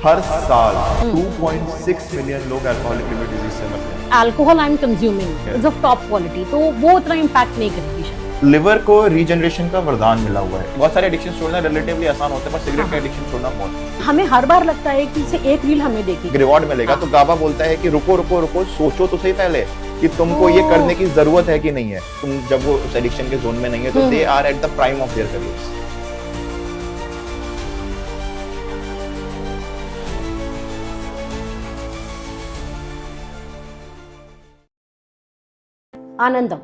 हर साल 2.6 मिलियन लोग alcoholic liver disease से मरते हैं। Alcohol I am consuming is of top quality, तो वो उतना इम्पैक्ट नहीं करती शायद। लिवर को रीजनरेशन का वरदान मिला हुआ है। बहुत सारे एडिक्शन छोड़ना रिलेटिवली आसान होता है, पर सिगरेट का एडिक्शन छोड़ना बहुत मुश्किल। हमें हर बार लगता है कि इसे एक रील हमें देखी रिवॉर्ड मिलेगा, तो गाबा बोलता है कि रुको रुको रुको, सोचो तो सही पहले कि तुमको ये करने की जरूरत है कि नहीं है। तुम जब वो उस एडिक्शन के जोन में नहीं है, तो they are at the prime of their careers. आनंदम।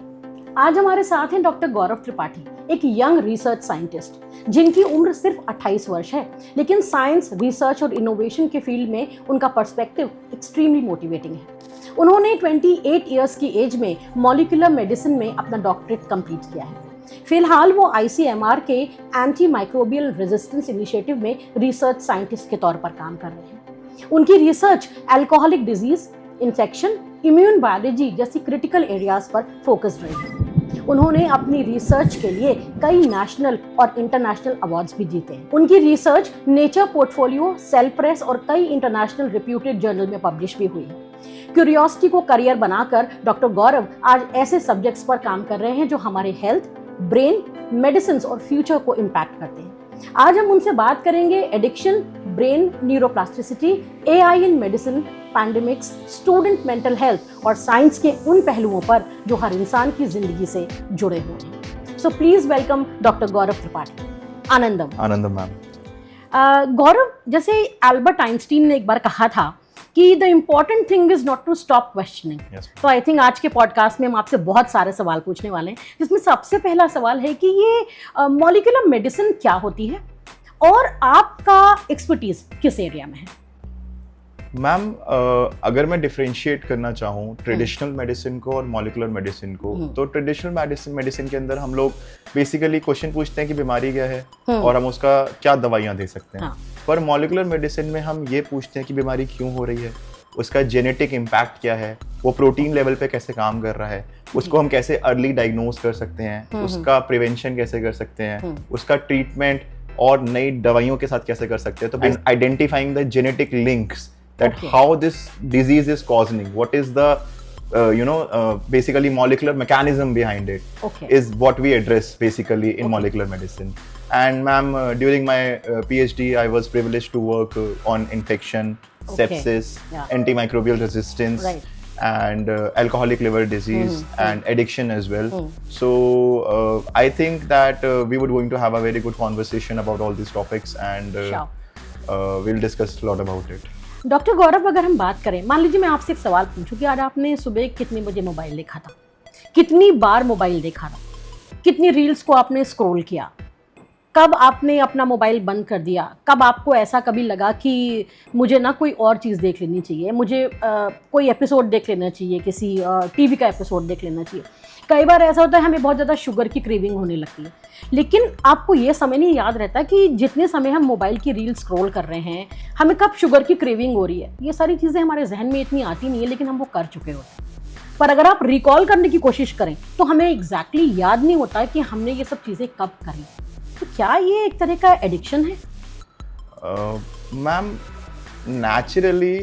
आज हमारे साथ हैं डॉक्टर गौरव त्रिपाठी, एक यंग रिसर्च साइंटिस्ट जिनकी उम्र सिर्फ 28 वर्ष है, लेकिन साइंस, रिसर्च और इनोवेशन के फील्ड में उनका पर्सपेक्टिव एक्सट्रीमली मोटिवेटिंग है। उन्होंने 28 इयर्स की एज में मॉलिक्यूलर मेडिसिन में अपना डॉक्टरेट कंप्लीट किया है। फिलहाल वो ICMR के एंटी माइक्रोबियल रेजिस्टेंस इनिशिएटिव में रिसर्च साइंटिस्ट के तौर पर काम कर रहे हैं। उनकी research alcoholic disease, infection, immune biology जैसी क्रिटिकल एरियाज पर फोकस्ड रही है। उन्होंने अपनी रिसर्च के लिए कई नेशनल और इंटरनेशनल अवार्ड्स भी जीते हैं। उनकी research nature portfolio, cell press और कई इंटरनेशनल रिप्यूटेड जर्नल में पब्लिश भी हुई है। क्यूरियोसिटी को करियर बनाकर डॉक्टर गौरव आज ऐसे सब्जेक्ट्स पर काम कर रहे हैं जो हमारे हेल्थ, ब्रेन, मेडिसिन और फ्यूचर को इम्पैक्ट करते हैं। आज हम उनसे बात करेंगे addiction, brain neuroplasticity, AI in medicine, pandemics, student mental health और साइंस के उन पहलुओं पर जो हर इंसान की जिंदगी से जुड़े हुए हैं। So please welcome doctor Gaurav Tripathi. आनंदम। आनंदम मैम। गौरव, जैसे एल्बर्ट आइंस्टीन ने एक बार कहा था कि the important thing is not to stop questioning. तो आई थिंक आज के पॉडकास्ट में हम आपसे बहुत सारे सवाल पूछने वाले हैं, जिसमें सबसे पहला सवाल है कि ये मॉलिक्यूलर मेडिसिन क्या होती है और आपका एक्सपर्टीज किस एरिया में है? मैम, अगर मैं डिफरेंशिएट करना चाहूँ ट्रेडिशनल मेडिसिन को और मॉलिक्यूलर मेडिसिन को, तो ट्रेडिशनल मेडिसिन के अंदर हम लोग बेसिकली क्वेश्चन पूछते हैं कि बीमारी क्या है और हम उसका क्या दवाइयाँ दे सकते हैं। पर मॉलिक्यूलर मेडिसिन में हम ये पूछते हैं कि बीमारी क्यों हो रही है, उसका जेनेटिक इम्पैक्ट क्या है, वो प्रोटीन लेवल पे कैसे काम कर रहा है, उसको हम कैसे अर्ली डायग्नोज कर सकते हैं, उसका प्रिवेंशन कैसे कर सकते हैं, उसका ट्रीटमेंट और नई दवाइयों के साथ कैसे कर सकते हैं। तो identifying the genetic links that how this disease is causing, what is the basically molecular mechanism behind it is what we address basically in molecular medicine. And ma'am, during my PhD I was privileged to work on infection, sepsis, antimicrobial resistance, and alcoholic liver disease and addiction as well. So I think that we were going to have a very good conversation about all these topics, and we'll discuss a lot about it. Doctor Gaurav, अगर हम बात करें, मान लीजिए मैं आपसे एक सवाल पूछूं कि आज आपने सुबह कितने बजे मोबाइल देखा था, कितनी बार मोबाइल देखा था, कितनी रील्स को आपने स्क्रॉल किया, कब आपने अपना मोबाइल बंद कर दिया, कब आपको ऐसा कभी लगा कि मुझे ना कोई और चीज़ देख लेनी चाहिए, मुझे कोई एपिसोड देख लेना चाहिए, किसी TV का एपिसोड देख लेना चाहिए। कई बार ऐसा होता है हमें बहुत ज़्यादा शुगर की क्रेविंग होने लगती है, लेकिन आपको ये समय नहीं याद रहता कि जितने समय हम मोबाइल की रील स्क्रॉल कर रहे हैं, हमें कब शुगर की क्रेविंग हो रही है। ये सारी चीज़ें हमारे जहन में इतनी आती नहीं है, लेकिन हम वो कर चुके होते हैं। पर अगर आप रिकॉल करने की कोशिश करें तो हमें एग्जैक्टली याद नहीं होता कि हमने ये सब चीज़ें कब करी। तो क्या ये एक तरह का एडिक्शन है? मैम, नेचुरली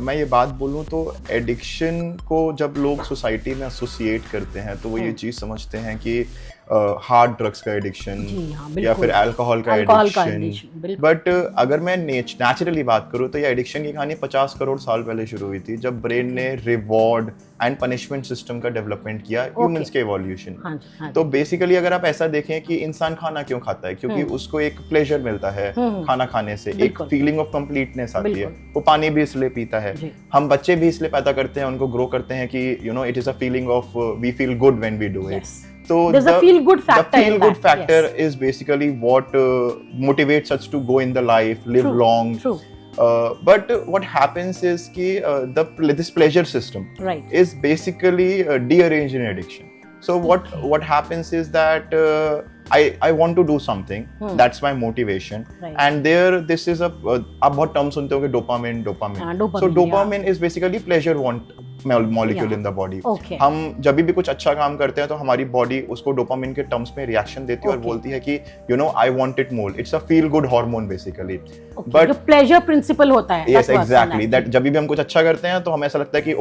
मैं ये बात बोलूँ तो एडिक्शन को जब लोग सोसाइटी में एसोसिएट करते हैं तो वो ये चीज़ समझते हैं कि हार्ड ड्रग्स का एडिक्शन या फिर अल्कोहल का एडिक्शन। बट अगर मैं नेचुरली बात करूँ तो ये एडिक्शन की कहानी 50 करोड़ साल पहले शुरू हुई थी, जब ब्रेन ने रिवॉर्ड एंड पनिशमेंट सिस्टम का डेवलपमेंट किया ह्यूमंस के इवोल्यूशन। तो बेसिकली अगर आप ऐसा देखें कि इंसान खाना क्यों खाता है, क्योंकि उसको एक प्लेजर मिलता है खाना खाने से, एक फीलिंग ऑफ कंप्लीटनेस आती है। वो पानी भी इसलिए पीता है, हम बच्चे भी इसलिए पैदा करते हैं, उनको ग्रो करते हैं कि it is a feeling of we feel good when we do it. So the feel good factor is basically what motivates us to go in the life, live long. True. But what happens is this pleasure system is basically dearranged in addiction. So what happens is that I want to do something, that's my motivation, and this is आप बहुत term सुनते होंगे dopamine. So dopamine is basically molecule in the body. हम जब भी कुछ अच्छा काम करते हैं तो हमारी बॉडी उसको डोपामिन के टर्म्स में रिएक्शन देती है और बोलती है कि you know I want it more. It's a feel good hormone basically. But जो प्लेजर प्रिंसिपल होता है, यस एग्जैक्टली, दैट जब भी हम कुछ अच्छा करते हैं तो हमें ऐसा लगता है कि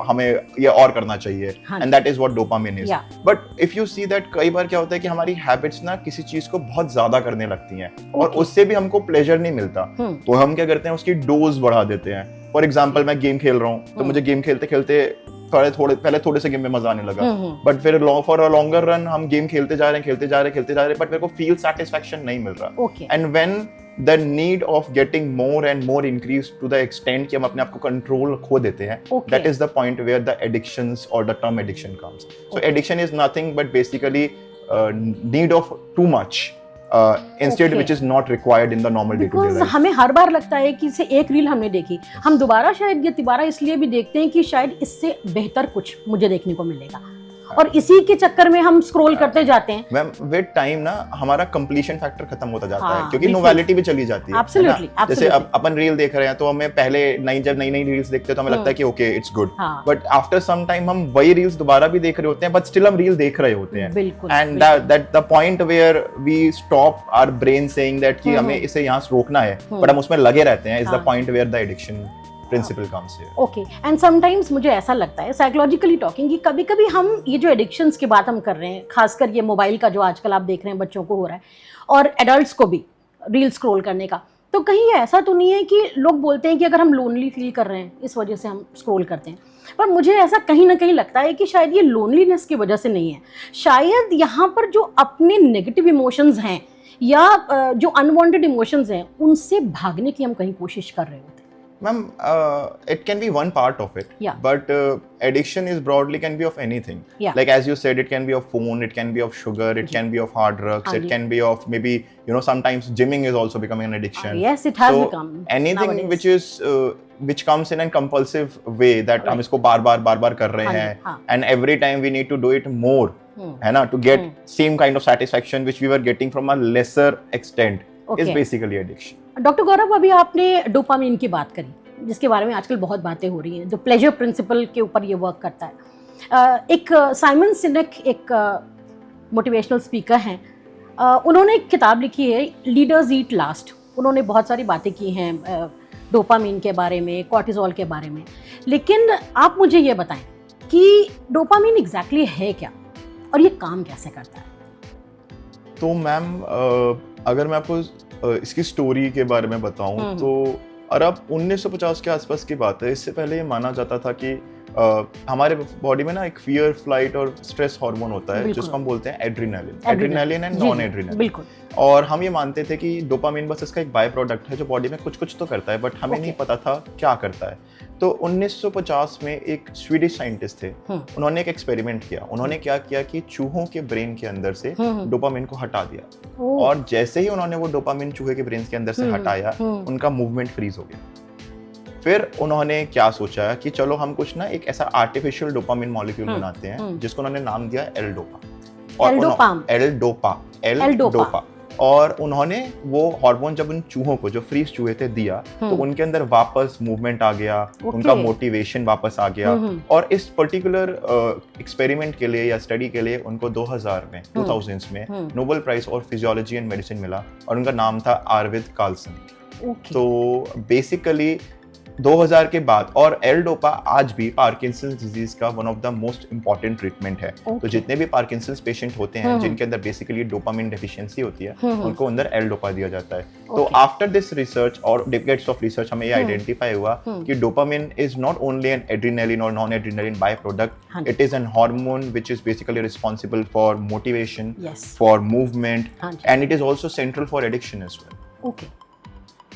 हमें ये और करना चाहिए, and that is what dopamine is. But if you see that कई बार क्या होता है कि हमारी हैबिट्स ना किसी चीज को बहुत ज्यादा करने लगती हैं और उससे भी हमको प्लेजर नहीं मिलता, तो हम क्या करते हैं उसकी डोज बढ़ा देते हैं। फॉर एग्जाम्पल मैं गेम खेल रहा हूँ तो मुझे गेम खेलते खेलते पहले थोड़े से गेम में मजा आने लगा, बट फिर फॉर अ लॉन्गर रन हम गेम खेलते जा रहे हैं बट मेरे को फील सैटिस्फैक्शन नहीं मिल रहा। And when the need of getting more and more increase to the extent कि हम अपने आप को कंट्रोल खो देते हैं, that is the point where the addictions और the term addiction comes. So addiction is nothing but basically need of too much instead which is not required in the normal day to day life। हमें हर बार लगता है कि इसे एक reel हमने देखी, हम दोबारा शायद ये तिबारा इसलिए भी देखते हैं कि शायद इससे बेहतर कुछ मुझे देखने को मिलेगा, और इसी के चक्कर में हम स्क्रॉल करते जाते हैं। मैम विद टाइम ना हमारा कंप्लीशन फैक्टर खत्म होता जाता है, क्योंकि नोवेलिटी भी चली जाती है। Absolutely, जैसे अब अपन रील देख रहे हैं तो हमें पहले जब नई रील्स देखते हैं तो हमें लगता है कि okay it's good, but after some time हम वही रील्स दोबारा भी देख रहे होते हैं, बट स्टिल हम रील देख रहे होते हैं। And that the point where we stop our brain saying that कि हमें इसे यहाँ रोकना है, बट हम उसमें लगे रहते हैं, is the point where the addiction principle comes here. Okay, and sometimes मुझे ऐसा लगता है साइकोलॉजिकली टॉकिंग कि कभी-कभी हम ये जो एडिक्शंस की बात हम कर रहे हैं, खासकर ये मोबाइल का जो आजकल आप देख रहे हैं बच्चों को हो रहा है और एडल्ट्स को भी रील स्क्रॉल करने का, तो कहीं ऐसा तो नहीं है कि लोग बोलते हैं कि अगर हम लोनली फील कर रहे हैं इस वजह से हम स्क्रॉल करते हैं, पर मुझे ऐसा कहीं ना कहीं लगता है कि शायद ये लोनलीनेस की वजह से नहीं है, शायद यहाँ पर जो अपने नेगेटिव इमोशंस हैं या जो अनवांटेड इमोशंस हैं उनसे भागने की हम कहीं कोशिश कर रहे होते हैं। Ma'am, it can be one part of it, but addiction is broadly can be of anything. Like as you said, it can be of phone, it can be of sugar, it can be of hard drugs, it can be of maybe, you know, sometimes gymming is also becoming an addiction. Yes, it has become. Anything nowadays which comes in a compulsive way that हम इसको बार-बार कर रहे हैं, and every time we need to do it more, है ना, to get same kind of satisfaction which we were getting from a lesser extent, is basically addiction. Doctor Gaurav, अभी आपने डोपामिन की बात करी जिसके बारे में आजकल बहुत बातें हो रही हैं, जो प्लेजर प्रिंसिपल के ऊपर ये वर्क करता है। एक साइमन सिनेक एक मोटिवेशनल स्पीकर हैं, उन्होंने एक किताब लिखी है लीडर्स ईट लास्ट। उन्होंने बहुत सारी बातें की हैं डोपामिन के बारे में, कॉर्टिसोल के बारे में, लेकिन आप मुझे ये बताएं कि डोपामिन एग्जैक्टली है क्या और ये काम कैसे करता है? तो मैम अगर मैं आपको इसकी स्टोरी के बारे में बताऊं तो अरब 1950 के आसपास की बात है। इससे पहले ये माना जाता था कि हमारे बॉडी में ना एक फियर, फ्लाइट और स्ट्रेस हार्मोन होता है जिसको हम बोलते हैं एड्रेनालिन एंड नॉन एड्रेनालिन। और हम ये मानते थे कि डोपामिन बस इसका एक बाय प्रोडक्ट है जो बॉडी में कुछ तो करता है, बट हमें नहीं पता था क्या करता है। तो 1950 में एक स्वीडिश साइंटिस्ट थे, उन्होंने एक एक्सपेरिमेंट किया। उन्होंने क्या किया कि चूहों के ब्रेन के अंदर से डोपामिन को हटा दिया, और जैसे ही उन्होंने वो डोपामिन चूहे के ब्रेन के अंदर से हटाया, उनका मूवमेंट फ्रीज हो गया। फिर उन्होंने क्या सोचा कि चलो हम कुछ ना एक ऐसा आर्टिफिशियल डोपामिन मॉलिक्यूल बनाते हैं जिसको उन्होंने नाम दिया एल-डोपा। और उन्होंने वो हार्मोन जब उन चूहों को, जो फ्रीज चूहे थे, दिया तो उनके अंदर वापस मूवमेंट आ गया, उनका मोटिवेशन वापस आ गया। और इस पर्टिकुलर एक्सपेरिमेंट के लिए या स्टडी के लिए उनको 2000s में नोबेल प्राइज और फिजियोलॉजी एंड मेडिसिन मिला, और उनका नाम था आर्विद कार्लसन। तो बेसिकली 2000 के बाद, और एल-डोपा आज भी पार्किंसंस डिजीज का one of the most important treatment है। तो जितने भी पार्किंसंस पेशेंट होते हैं जिनके अंदर बेसिकली डोपामिन डेफिशिएंसी होती है, उनको अंदर एल-डोपा दिया जाता है। तो आफ्टर दिस रिसर्च और डिकेड्स ऑफ रिसर्च हमें ये आइडेंटिफाई हुआ कि dopamine is not only an adrenaline और non adrenaline by product, it is an hormone which is basically responsible for motivation, for movement, and it is also central for addiction as well. Okay,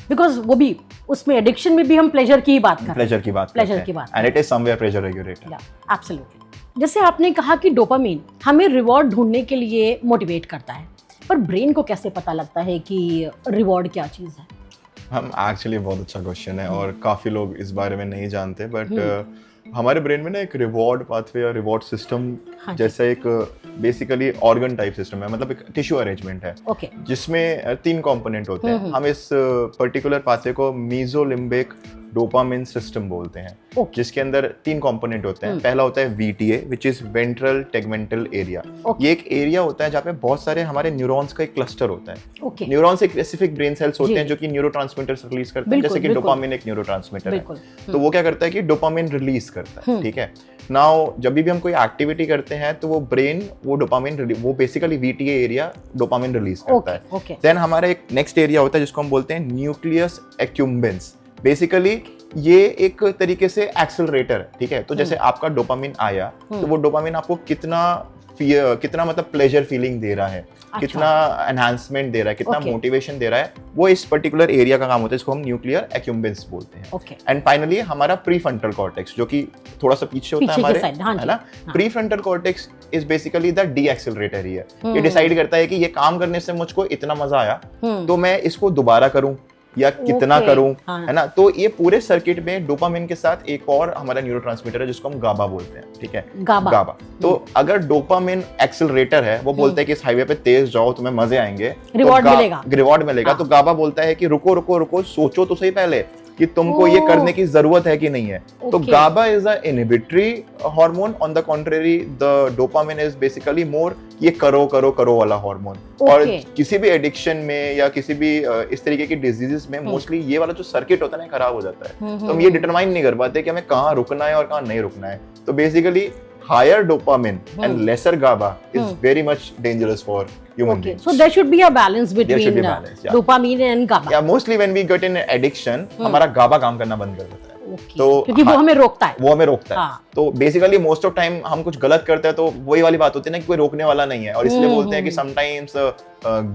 because वो भी उसमें addiction में भी हम pleasure की बात कर रहे हैं, and it is somewhere pleasure regulator. Absolutely. जैसे आपने कहा कि डोपामिन हमें रिवॉर्ड ढूंढने के लिए मोटिवेट करता है, पर ब्रेन को कैसे पता लगता है कि रिवॉर्ड क्या चीज़ है? हम एक्चुअली बहुत अच्छा क्वेश्चन है और काफ़ी लोग इस बारे में नहीं जानते, बट हमारे ब्रेन में ना एक रिवॉर्ड पाथवे या रिवॉर्ड सिस्टम जैसा एक बेसिकली ऑर्गन टाइप सिस्टम है, मतलब एक टिश्यू अरेंजमेंट है, जिसमें 3 कंपोनेंट होते हैं। हम इस पर्टिकुलर पाथवे को मीजोलिम्बिक डोपामिन सिस्टम बोलते हैं, Okay. जिसके अंदर 3 कंपोनेंट होते हैं। पहला होता है VTA, which is ventral tegmental area. ये एक एरिया होता है जहाँ पे बहुत सारे हमारे न्यूरॉन्स का एक क्लस्टर होता है। Okay. न्यूरॉन्स एक स्पेसिफिक ब्रेन सेल्स होते जी। हैं जो कि न्यूरोट्रांसमीटर्स रिलीज करते हैं, बिल्कुल, जैसे कि बिल्कुल। डोपामिन एक न्यूरोट्रांसमीटर है। बिल्कुल। तो वो क्या करता है कि डोपामिन रिलीज करता है, ठीक है। नाउ जब भी हम कोई एक्टिविटी करते हैं तो वो ब्रेन वो डोपामिन वो basically VTA area dopamine release करता है। Okay. देन हमारा एक नेक्स्ट एरिया होता है जिसको हम बोलते हैं न्यूक्लियस एक्यूम्बेंस। बेसिकली ये एक तरीके से एक्सेलरेटर है, ठीक है। तो जैसे आपका डोपामिन आया तो वो डोपामिन आपको कितना मतलब प्लेजर फीलिंग दे रहा है, कितना एनहांसमेंट दे रहा है, कितना मोटिवेशन दे रहा है, वो इस पर्टिकुलर एरिया का काम होता है, जिसको हम न्यूक्लियर एक्यूम्बेंस बोलते हैं। एंड फाइनली हमारा प्रीफ्रंटल कॉर्टेक्स, जो कि थोड़ा सा पीछे होता है हमारे, है ना। Prefrontal cortex is basically the decelerator ही है। ये डिसाइड करता है कि ये काम करने से मुझको इतना मजा आया तो मैं इसको दोबारा करूं या कितना करूं, है ना। तो ये पूरे सर्किट में डोपामिन के साथ एक और हमारा न्यूरोट्रांसमीटर है जिसको हम गाबा बोलते हैं, ठीक है। गाबा। तो अगर डोपामिन एक्सेलरेटर है, वो बोलता है कि इस हाईवे पे तेज जाओ, तुम्हें मजे आएंगे, रिवॉर्ड मिलेगा। तो गाबा बोलता है कि रुको रुको रुको, सोचो तो सही पहले कि तुमको ये करने की जरूरत है कि नहीं है। तो GABA is a inhibitory hormone, on the contrary the dopamine is basically more ये करो करो करो वाला हार्मोन। और किसी भी एडिक्शन में या किसी भी इस तरीके की डिजीजेस में मोस्टली ये वाला जो सर्किट होता है ना, खराब हो जाता है। तो हम ये डिटरमाइन नहीं कर पाते कि हमें कहाँ रुकना है और कहाँ नहीं रुकना है। तो basically higher dopamine and lesser GABA is very much dangerous for human beings. So there should be a balance between dopamine and GABA. Yeah, mostly when we get in addiction, हमारा GABA काम करना बंद कर देता है। तो क्योंकि वो हमें रोकता है। तो बेसिकली मोस्ट ऑफ टाइम हम कुछ गलत करते हैं तो वही वाली बात होती है ना कि कोई रोकने वाला नहीं है। और इसलिए बोलते हैं कि sometimes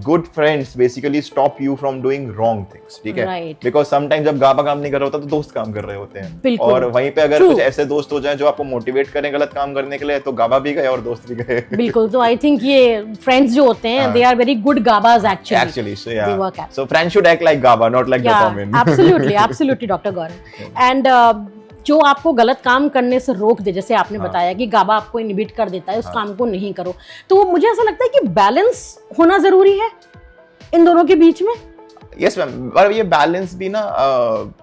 good friends basically stop you from doing wrong things, ठीक है। बिकॉज समटाइम्स जब गाबा काम नहीं कर रहा होता तो दोस्त काम कर रहे होते हैं, और वहीं पे अगर कुछ ऐसे दोस्त हो जाएं जो आपको मोटिवेट करें गलत काम करने के लिए, तो गाबा भी गए और दोस्त भी गए। बिल्कुल। तो आई थिंक ये फ्रेंड्स जो होते हैं, they are very good GABAs actually. So friends should act like GABA, not like dopamine. Absolutely doctor Gaurav. And जो आपको गलत काम करने से रोक दे, जैसे आपने बताया कि गाबा आपको इनहिबिट कर देता है, उस काम को नहीं करो, तो मुझे ऐसा लगता है कि बैलेंस होना जरूरी है इन दोनों के बीच में। यस मैम, पर ये बैलेंस भी ना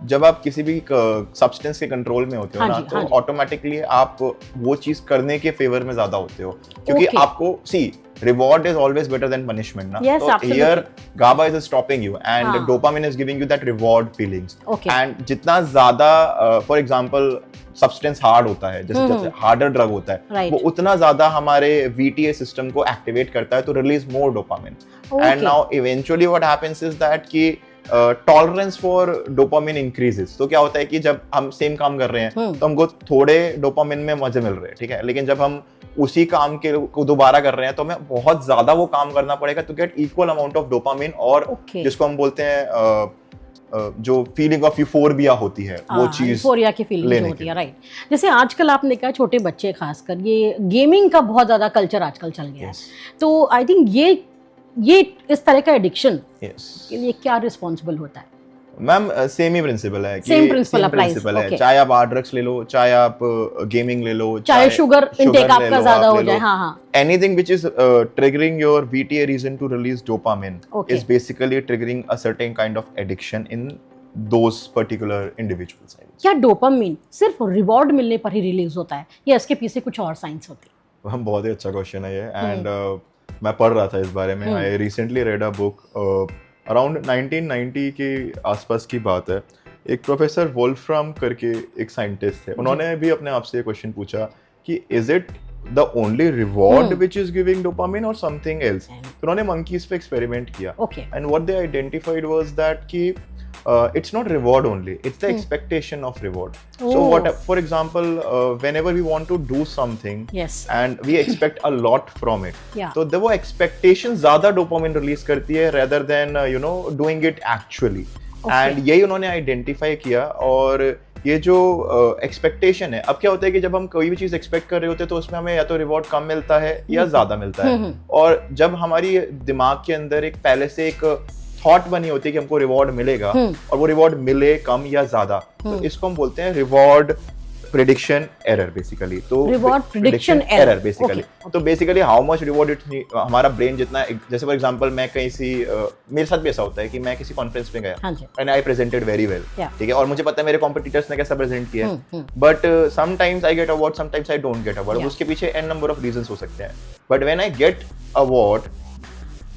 जब आप किसी भी सब्सटेंस के कंट्रोल में होते हो ना, तो ऑटोमेटिकली आप वो चीज करने के फेवर में ज्यादा होते हो, क्योंकि आपको reward is always better than punishment na. Yes, so absolutely. here GABA is stopping you and dopamine is giving you that reward feelings. And जितना ज्यादा for example substance hard होता है, जैसे harder drug होता है, वो उतना ज्यादा हमारे VTA system को activate करता है to release more dopamine. And now eventually what happens is that कि टॉलरेंस फॉर डोपामिन इंक्रीजेस। तो क्या होता है कि जब हम सेम काम कर रहे हैं तो हमको थोड़े डोपामिन में मजे मिल रहे हैं, ठीक है, लेकिन जब हम उसी काम के को दोबारा कर रहे हैं तो हमें बहुत ज्यादा वो काम करना पड़ेगा to get equal amount of dopamine, और जिसको हम बोलते हैं जो फीलिंग ऑफ यूफोरिया होती है, वो चीज यूफोरिया की फीलिंग होती है, राइट। जैसे आजकल आपने कहा छोटे बच्चे खासकर ये गेमिंग का बहुत ज्यादा कल्चर आजकल चल गया है, तो आई थिंक ये इस तरह का एडिक्शन के लिए क्या रिस्पॉन्सिबल होता है? मैम सेम ही प्रिंसिपल है, सेम प्रिंसिपल है। चाहे आप हार्ड ड्रग्स ले लो, चाहे आप गेमिंग ले लो, चाहे शुगर इनटेक आपका ज्यादा हो जाए, हाँ, anything which is triggering your VTA region to release dopamine is basically triggering a certain kind of addiction in those particular individuals. क्या डोपामिन सिर्फ रिवॉर्ड मिलने पर ही रिलीज होता है या इसके पीछे कुछ और साइंस होती है? हम बहुत ही अच्छा क्वेश्चन है ये, एंड मैं पढ़ रहा था इस बारे में। I recently red a book around 1990 के आसपास की बात है। एक प्रोफेसर वोल्फ्राम करके एक साइंटिस्ट थे, उन्होंने भी अपने आप से क्वेश्चन पूछा कि is it the only reward which is giving dopamine और समथिंग एल्स। तो उन्होंने मंकीज पे एक्सपेरिमेंट किया, and what they identified was that कि it's not reward only, it's the expectation of reward. So what, for example, whenever we want to do something and we expect a lot from it, तो वो expectation ज़्यादा dopamine release करती है rather than doing it actually. And यही उन्होंने identify किया, और ये जो एक्सपेक्टेशन है, अब क्या होता है कि जब हम कोई भी चीज एक्सपेक्ट कर रहे होते हैं तो उसमें हमें या तो रिवॉर्ड कम मिलता है या ज्यादा मिलता है, और जब हमारी दिमाग के अंदर एक पहले से एक थॉट बनी होती है कि हमको रिवॉर्ड मिलेगा, और वो रिवॉर्ड मिले कम या ज्यादा, तो इसको हम बोलते हैं रिवॉर्ड प्रेडिक्शन एरर बेसिकली। तो reward prediction error basically, okay. तो basically how much reward it, हमारा ब्रेन जितना, जैसे फॉर एग्जांपल मैं कहीं सी मेरे साथ भी ऐसा होता है कि मैं किसी कॉन्फ्रेंस में गया and I presented very well, ठीक है, और मुझे पता है मेरे कॉम्पिटिटर्स ने कैसा प्रेजेंट किया, but sometimes I get award, sometimes I don't get award, उसके पीछे एन नंबर ऑफ रीजंस हो सकते हैं, but when I get award,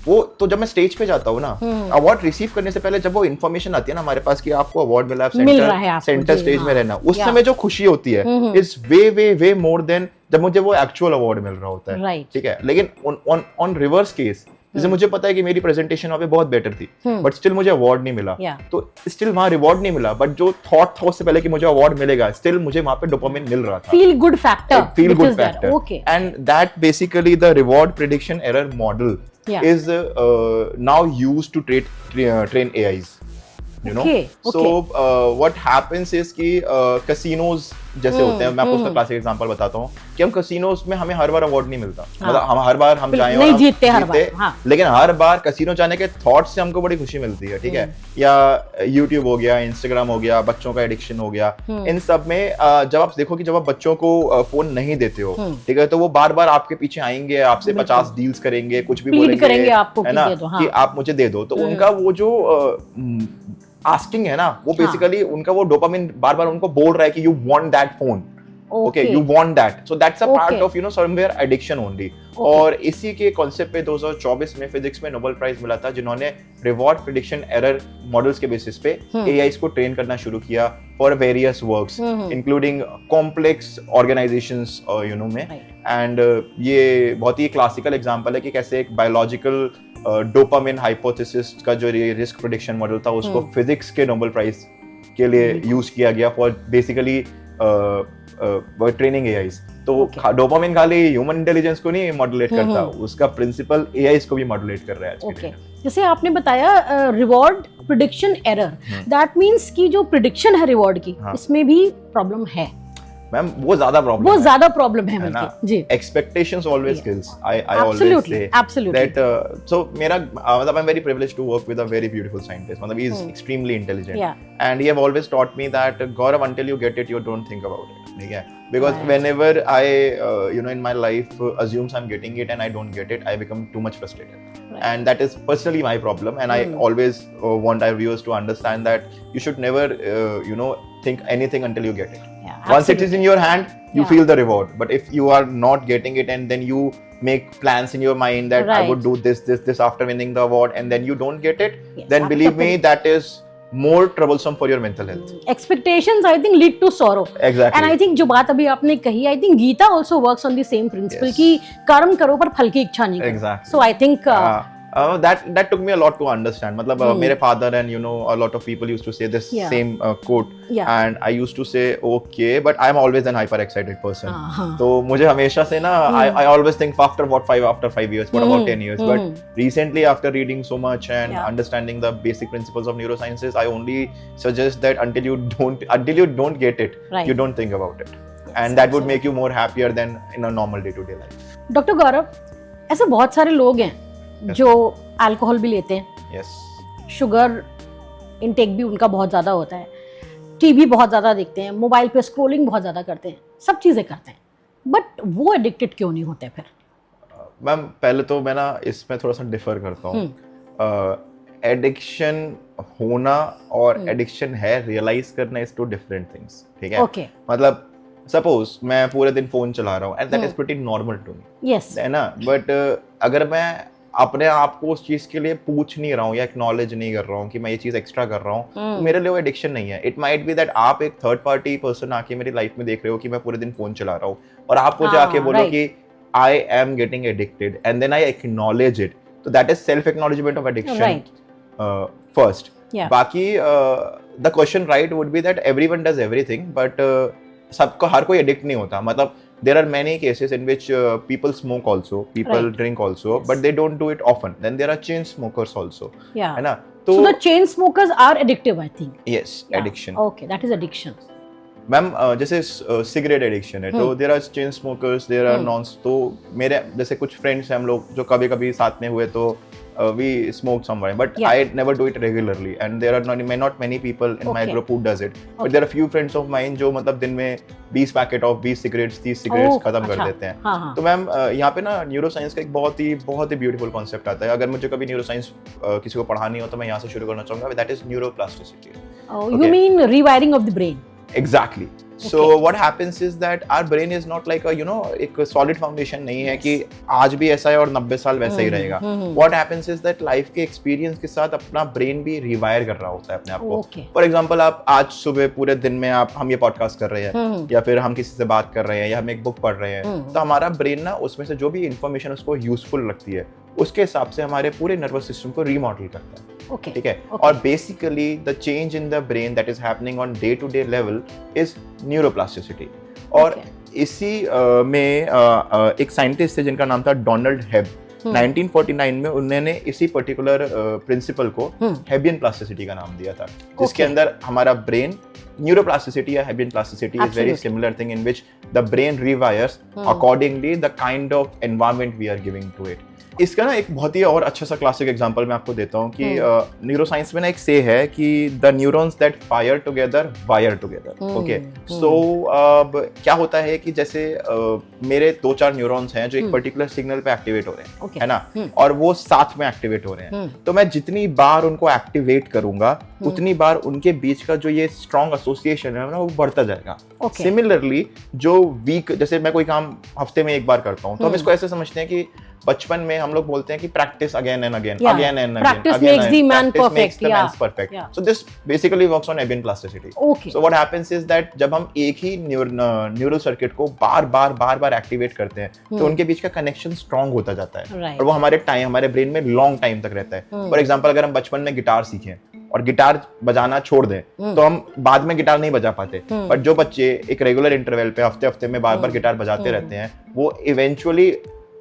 वो तो जब मैं स्टेज पे जाता हूँ ना, अवार्ड रिसीव करने से पहले जब वो इन्फॉर्मेशन आती है ना हमारे पास कि आपको अवार्ड मिला, सेंटर स्टेज में रहना, उस समय जो खुशी होती है is way way way more than जब मुझे वो एक्चुअल अवार्ड मिल रहा होता है, ठीक है। लेकिन ऑन रिवर्स केस, जैसे मुझे पता है कि मेरी प्रेजेंटेशन वहाँ पे बहुत बेटर थी, बट स्टिल मुझे अवार्ड नहीं मिला, तो स्टिल वहाँ रिवॉर्ड नहीं मिला, बट जो थॉट था उससे पहले कि मुझे अवार्ड मिलेगा, स्टिल मुझे वहाँ पे डोपामिन मिल रहा था, feel good factor, and that basically the reward prediction error model is now used to train AIs, you know. So what happens is कि casinos जैसे होते हैं, मैं आपको उसका क्लासिक एग्जांपल बताता हूँ कि हम कसिनोज में हमें हर बार अवार्ड नहीं मिलता, मतलब हम हर बार हम जाएं और हम जीते, लेकिन हर बार कसिनो जाने के थॉट से हमको बड़ी खुशी मिलती है, ठीक है। या यूट्यूब हो गया, इंस्टाग्राम हो गया, बच्चों का एडिक्शन हो गया, इन सब में जब आप देखो कि जब आप बच्चों को फोन नहीं देते हो, ठीक है, तो वो बार बार आपके पीछे आएंगे, आपसे 50 डील्स करेंगे, कुछ भी बोलेंगे, है ना, कि आप मुझे दे दो, तो उनका वो जो आस्किंग है ना, वो बेसिकली उनका वो डोपामिन बार बार उनको बोल रहा है कि you want that phone, okay, you want that, so that's a part of, you know, somewhere addiction only. और इसी के कॉन्सेप्ट पे 2024 में फिजिक्स में नोबेल प्राइज मिला था, जिन्होंने रिवॉर्ड प्रेडिक्शन एरर मॉडल्स के बेसिस पे एआईज को ट्रेन करना शुरू किया for various works including complex organisations, you know में, एंड ये बहुत ही क्लासिकल एग्जांपल है कि कैसे एक बायोलॉजिकल डोपामिन हाइपोथेसिस का जो रिस्क प्रेडिक्शन मॉडल था, उसको फिजिक्स के नोबेल प्राइज के लिए यूज किया गया फॉर बेसिकली ट्रेनिंग एआईज। तो डोपामिन खाली ह्यूमन इंटेलिजेंस को नहीं मॉड्यूलेट करता, उसका प्रिंसिपल एआईज को भी मॉड्यूलेट कर रहा है आज के दिन। जैसे आपने बताया reward prediction error, that means कि जो प्रेडिक्शन है रिवॉर्ड की, इसमें भी प्रॉब्लम है मैम, वो ज्यादा प्रॉब्लम है बल्कि जी। Expectations always kills. I always say that so मेरा मतलब I'm very privileged to work with a very beautiful scientist. मतलब he is extremely intelligent, and he have always taught me that Gaurav, until you get it, you don't think about it. ठीक है? Because whenever I you know in my life assumes I'm getting it and I don't get it, I become too much frustrated. And that is personally my problem, and I always want our viewers to understand that you should never you know think anything until you get it. Once it is in your hand, you feel the reward. But if you are not getting it and then you make plans in your mind that I would do this after winning the award, and then you don't get it, then believe me, that is more troublesome for your mental health. Expectations, I think, lead to sorrow. Exactly. And I think जो बात अभी आपने कही, I think Gita also works on the same principle कि कर्म करो पर फल की इच्छा नहीं करो. Exactly. So I think that took me a lot to understand. मतलब मेरे father and you know a lot of people used to say this same quote, and I used to say okay, but I'm always an hyper excited person. तो मुझे हमेशा से ना I always think after 5 years, what about 10 years? But recently, after reading so much and understanding the basic principles of neurosciences, I only suggest that until you don't get it, you don't think about it, and that would make you more happier than in a normal day-to-day life. Dr. Gaurav, ऐसे बहुत सारे लोग हैं जो alcohol भी लेते हैं, sugar intake भी उनका बहुत ज़्यादा होता है, टीवी बहुत ज़्यादा देखते हैं, मोबाइल पे स्क्रॉलिंग बहुत ज़्यादा करते हैं, सब चीज़ें करते हैं, बट वो एडिक्टेड क्यों नहीं होते फिर? मैम पहले तो मैं ना इसमें थोड़ा सा डिफर करता हूँ। एडिक्शन होना और एडिक्शन है रियलाइज करना इज टू डिफरेंट थिंग्स, ठीक है? Okay. मतलब सपोज मैं पूरे दिन फोन चला रहा हूँ and that is pretty normal to me, है ना, बट अगर मैं अपने आप को उस चीज के लिए पूछ नहीं रहा हूँ या एक्नॉलेज नहीं कर रहा हूँ कि मैं ये चीज एक्स्ट्रा कर रहा हूँ, तो मेरे लिए वो एडिक्शन नहीं है। इट माइट बी दैट आप एक थर्ड पार्टी पर्सन आके मेरी लाइफ में देख रहे हो कि मैं पूरे दिन फोन चला रहा हूँ और आप मुझे आके बोलो कि I am getting addicted and then I acknowledge it, तो that is self acknowledgement of addiction first. बाकी the question right would be that everyone does everything, but सबको हर कोई एडिक्ट नहीं होता। मतलब there are many cases in which people smoke also, people drink also, but they don't do it often. Then there are chain smokers also, है ना? So the chain smokers are addictive, I think. Yes, addiction. Okay, that is addiction. Ma'am जैसे cigarette addiction है, तो there are chain smokers, there are non, तो मेरे जैसे कुछ friends हैं हम लोग जो कभी कभी साथ में हुए तो we smoke somewhere, but Yeah. I never do it regularly, and there are not many people in my Okay. group who does it, but Okay. there are few friends of mine जो मतलब दिन में 20 packet of 20 cigarettes 30 cigarettes Oh, खत्म कर अच्छा. देते हैं. हाँ हाँ. तो मैम यहाँ पे ना न्यूरो साइंस का एक बहुत ही ब्यूटीफुल कॉन्सेप्ट आता है. अगर मुझे कभी न्यूरो साइंस किसी को पढ़ानी हो तो मैं यहाँ से शुरू करना चाहूंगा. That is neuroplasticity. Oh, you mean rewiring of the brain? Exactly. So Okay. what happens is that our brain is not like a एक solid foundation नहीं है कि आज भी ऐसा है और 90 साल वैसा ही रहेगा. What happens is that life के experience के साथ अपना brain भी rewire कर रहा होता है अपने आप को. Okay. For example, आप आज सुबह पूरे दिन में हम ये podcast कर रहे हैं या फिर हम किसी से बात कर रहे हैं या हम एक बुक पढ़ रहे हैं, तो हमारा brain ना उसमें से जो भी information उसको useful लगती है उसके हिसाब से हमारे पूरे नर्वस सिस्टम को रीमॉडल करता है. Okay. ठीक है. Okay. और basically the change in the brain that is happening on day to day level is neuroplasticity. और इसी में एक साइंटिस्ट थे जिनका नाम था डोनाल्ड हेब. 1949 में उन्होंने इसी पर्टिकुलर प्रिंसिपल को हेबियन प्लास्टिसिटी का नाम दिया था, जिसके अंदर हमारा ब्रेन न्यूरोप्लास्टिसिटी या Hebbian plasticity is very similar thing in which the brain rewires accordingly the kind of environment we are giving to it. इसका ना एक बहुत ही और अच्छा सा क्लासिक एग्जांपल मैं आपको देता हूँ कि न्यूरोसाइंस में ना एक से है कि the neurons that fire together wire together. Okay. So क्या होता है कि जैसे मेरे 2-4 न्यूरॉन्स हैं जो एक पर्टिकुलर सिग्नल पे एक्टिवेट हो रहे हैं. Okay. है ना. और वो साथ में एक्टिवेट हो रहे हैं. तो मैं जितनी बार उनको एक्टिवेट करूंगा उतनी बार उनके बीच का जो ये स्ट्रॉन्ग एसोसिएशन है ना वो बढ़ता जाएगा. सिमिलरली जो वीक, जैसे मैं कोई काम हफ्ते में एक बार करता हूँ तो हम इसको ऐसे समझते हैं कि बचपन में हम लोग बोलते हैं कि practice again and again, again and again. Practice makes the man perfect. perfect. So this basically works on Hebbian plasticity. Okay. So what happens is that जब हम एक ही न्यूरल सर्किट को बार-बार एक्टिवेट करते हैं तो उनके बीच का कनेक्शन स्ट्रांग होता जाता है. Right. और वो हमारे ब्रेन में लॉन्ग टाइम तक रहता है. फॉर एग्जांपल, अगर हम बचपन में गिटार सीखें और गिटार बजाना छोड़ दें तो हम बाद में गिटार नहीं बजा पाते. बट जो बच्चे एक रेगुलर इंटरवल पे हफ्ते में बार गिटार बजाते रहते हैं वो इवेंचुअली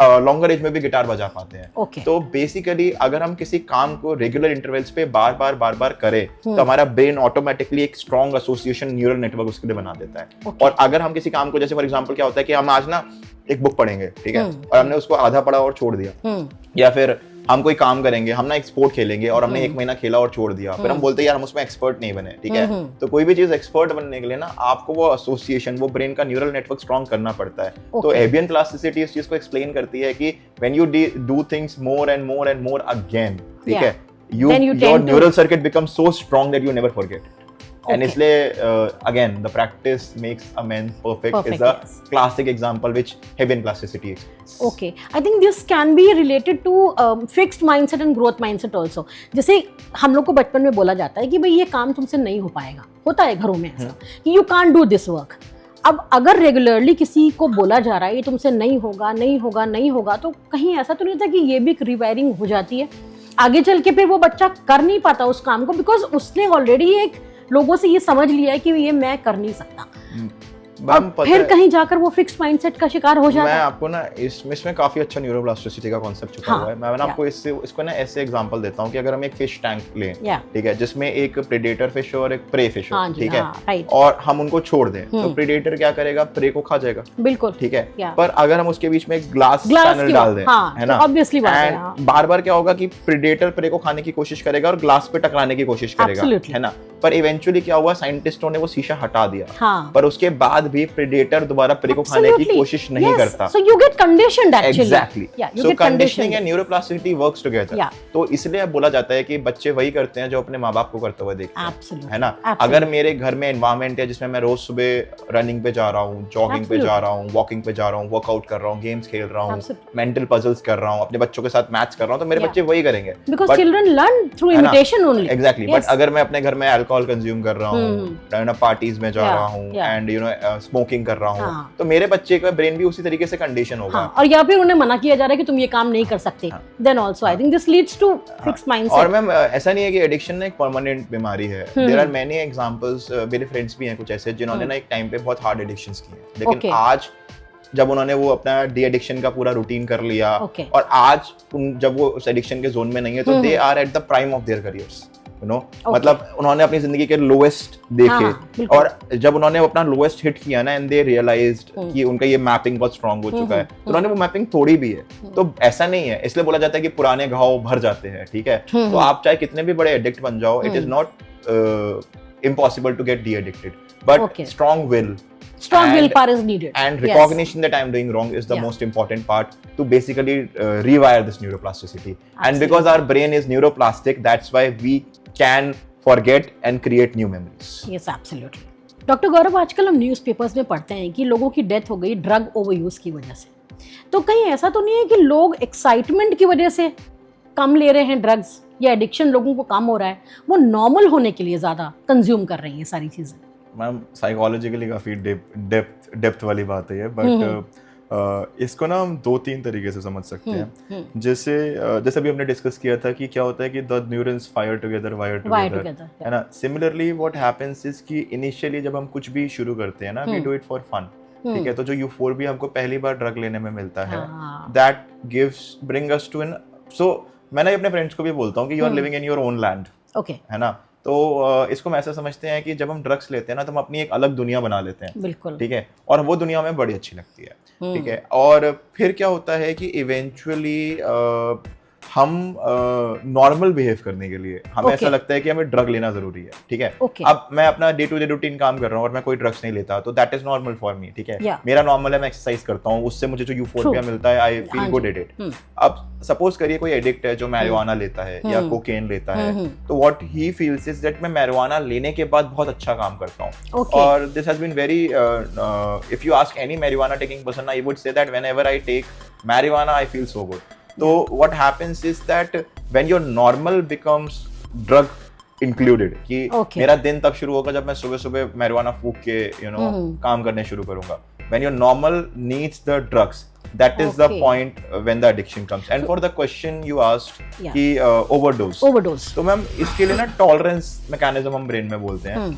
लॉन्गर एज में भी गिटार बजा पाते हैं. Okay. तो बेसिकली अगर हम किसी काम को रेगुलर इंटरवल्स पे बार करें तो हमारा ब्रेन ऑटोमेटिकली एक स्ट्रॉन्ग एसोसिएशन न्यूरल नेटवर्क उसके लिए बना देता है. Okay. और अगर हम किसी काम को, जैसे फॉर एग्जांपल क्या होता है कि हम आज ना एक बुक पढ़ेंगे, ठीक है, और हमने उसको आधा पढ़ा और छोड़ दिया, या फिर हम कोई काम करेंगे, हम ना एक स्पोर्ट खेलेंगे और हमने 1 महीना खेला और छोड़ दिया, फिर हम बोलते हैं यार हम उसमें एक्सपर्ट नहीं बने. ठीक है. तो कोई भी चीज एक्सपर्ट बनने के लिए ना आपको वो एसोसिएशन, वो ब्रेन का न्यूरल नेटवर्क स्ट्रॉन्ग करना पड़ता है. तो हेबियन प्लास्टिसिटी इस चीज को एक्सप्लेन करती है कि when you do things more and more again, ठीक है, your neural circuit becomes so strong that you never forget. And इसलिए again the practice makes a man perfect is a classic example which Hebbian plasticity is. Okay, I think this can be related to fixed mindset and growth mindset also. जैसे हम लोग को बचपन में बोला जाता है कि भाई ये काम तुमसे नहीं हो पाएगा, होता है घरों में ऐसा कि you can't do this work. अब अगर रेगुलरली किसी को बोला जा रहा है ये तुमसे नहीं होगा तो कहीं ऐसा तो नहीं होता कि ये भी एक रिवायरिंग हो जाती है आगे चल के, फिर वो बच्चा कर नहीं पाता उस काम को बिकॉज उसने ऑलरेडी एक लोगों से ये समझ लिया है कि ये मैं कर नहीं सकता. अब फिर कहीं जाकर वो फिक्स माइंडसेट का शिकार हो जाता है. मैं आपको ना इसमें काफी अच्छा न्यूरोप्लास्टिसिटी का कॉन्सेप्ट छुपा हुआ है. मैं ना आपको इसको ना ऐसे एग्जांपल देता हूं कि अगर हम एक फिश टैंक लें, ठीक है, जिसमें एक प्रेडेटर फिश और एक प्रे फिश हो, ठीक है, और हम उनको छोड़ दें तो प्रेडेटर क्या करेगा, प्रे को खा जाएगा. बिल्कुल ठीक है. पर अगर हम उसके बीच में एक ग्लास पैनल डाल दें, है ना, ऑब्वियसली बार क्या होगा कि प्रेडेटर प्रे को खाने की कोशिश करेगा और ग्लास पे टकराने की कोशिश करेगा, है ना. पर इवेंचुअली क्या हुआ, साइंटिस्टों ने वो शीशा हटा दिया, पर उसके बाद भी प्रेडेटर दोबारा प्रे को खाने की कोशिश नहीं करता. So you get conditioned actually. Exactly. So conditioning and neuroplasticity works together. तो इसलिए अब बोला जाता है कि बच्चे वही करते हैं जो अपने माँ बाप को करते हुए देखते हैं, है ना. अगर मेरे घर में एनवायरमेंट है जिसमें मैं रोज सुबह रनिंग पे जा रहा हूँ, जॉगिंग पे जा रहा हूँ, वॉकिंग पे जा रहा हूँ, वर्कआउट कर रहा हूँ, गेम्स खेल रहा हूँ, मेंटल पजल्स कर रहा हूँ, अपने बच्चों के साथ मैथ्स कर रहा हूँ, तो मेरे बच्चे वही करेंगे. Because children learn through imitation only. Exactly. But अगर मैं अपने घर में अल्कोहल कंज्यूम कर रहा हूँ, पार्टीज में जा रहा हूँ, एंड स्मोकिंग कर रहा हूँ, तो मेरे बच्चे का ब्रेन भी उसी तरीके से कंडीशन होगा. और या फिर उन्हें मना किया जा रहा है कि तुम ये काम नहीं कर सकते. Then also I think this leads to fixed mindset. और मैम ऐसा नहीं है कि एडिक्शन ना एक परमानेंट बीमारी है. There are many examples. मेरे फ्रेंड्स भी हैं कुछ ऐसे जिन्होंने ना एक टाइम पे बहुत हार्ड एडिक्शंस किए, लेकिन आज जब उन्होंने वो अपना डी एडिक्शन का पूरा रूटीन कर लिया और आज जब वो उस एडिक्शन के जोन में नहीं है तो they are at the prime of their careers. No मतलब उन्होंने अपनी जिंदगी के लोएस्ट देखे और जब उन्होंने अपना लोएस्ट हिट किया ना एंड दे रियलाइज्ड कि उनका ये मैपिंग बहुत स्ट्रांग हो चुका है तो उन्होंने वो मैपिंग तोड़ी भी है। तो ऐसा नहीं है, इसलिए बोला जाता है कि पुराने घाव भर जाते हैं, ठीक है। तो आप चाहे कितने भी बड़े एडिक्ट बन जाओ, it is not impossible to get de-addicted, but strong will power is needed, and recognition that I'm doing wrong is the most important part to basically rewire this neuroplasticity. And because our brain is neuroplastic, that's why we can forget and create new memories. Yes, absolutely. Doctor Gaurav, आजकल हम newspapers में पढ़ते हैं कि लोगों की death हो गई ड्रग ओवरयूज की वजह से, तो कहीं ऐसा तो नहीं है कि लोग एक्साइटमेंट की वजह से कम ले रहे हैं ड्रग्स, या एडिक्शन लोगों को कम हो रहा है, वो नॉर्मल होने के लिए ज़्यादा कंज्यूम कर रही हैं सारी चीज़ें? मैम साइकोलॉजिकली काफ़ी डेप्थ वाली बात है, बट इसको ना हम 2-3 तरीके से समझ सकते हैं। जैसे अभी हमने डिस्कस किया था कि क्या होता है कि the neurons fire together, wire together, है ना। सिमिलरली व्हाट हैपेंस इज कि इनिशियली जब हम कुछ भी शुरू करते हैं ना, we do it for fun, ठीक है। तो जो यूफोरिया हमको पहली बार ड्रग लेने में मिलता है, that gives bring us to an, so मैंने अपने फ्रेंड्स को भी बोलता हूँ कि you are living in your own land, okay, है ना। तो इसको हम ऐसा समझते हैं कि जब हम ड्रग्स लेते हैं ना तो हम अपनी एक अलग दुनिया बना लेते हैं, बिल्कुल, ठीक है। और वो दुनिया हमें बड़ी अच्छी लगती है, ठीक है। और फिर क्या होता है कि इवेंचुअली हम नॉर्मल बिहेव करने के लिए हमें ऐसा लगता है कि हमें ड्रग लेना जरूरी है, ठीक है। अब मैं अपना डे टू डे रूटीन काम कर रहा हूँ और मैं कोई ड्रग्स नहीं लेता, तो that is normal for me, ठीक है। मेरा नॉर्मल है, मैं एक्सरसाइज करता हूँ, उससे मुझे जो यूफोरिया मिलता है, I feel good at it. अब सपोज करिए कोई एडिक्ट है जो मैरिजुआना लेता है या कोकेन लेता है, तो what he feels is that मैं मैरिजुआना लेने के बाद बहुत अच्छा काम करता हूँ। और this has been very, if you ask any marijuana taking person, I would say that whenever I take marijuana I feel so good. So what happens is that when your normal becomes drug included, कि मेरा दिन तब शुरू होगा जब मैं सुबह सुबह marijuana फूक के काम करने शुरू करूंगा। When your normal needs the drugs, that is the point when the addiction comes. And for the question you asked कि overdose, तो मैम इसके लिए ना tolerance mechanism हम ब्रेन में बोलते हैं।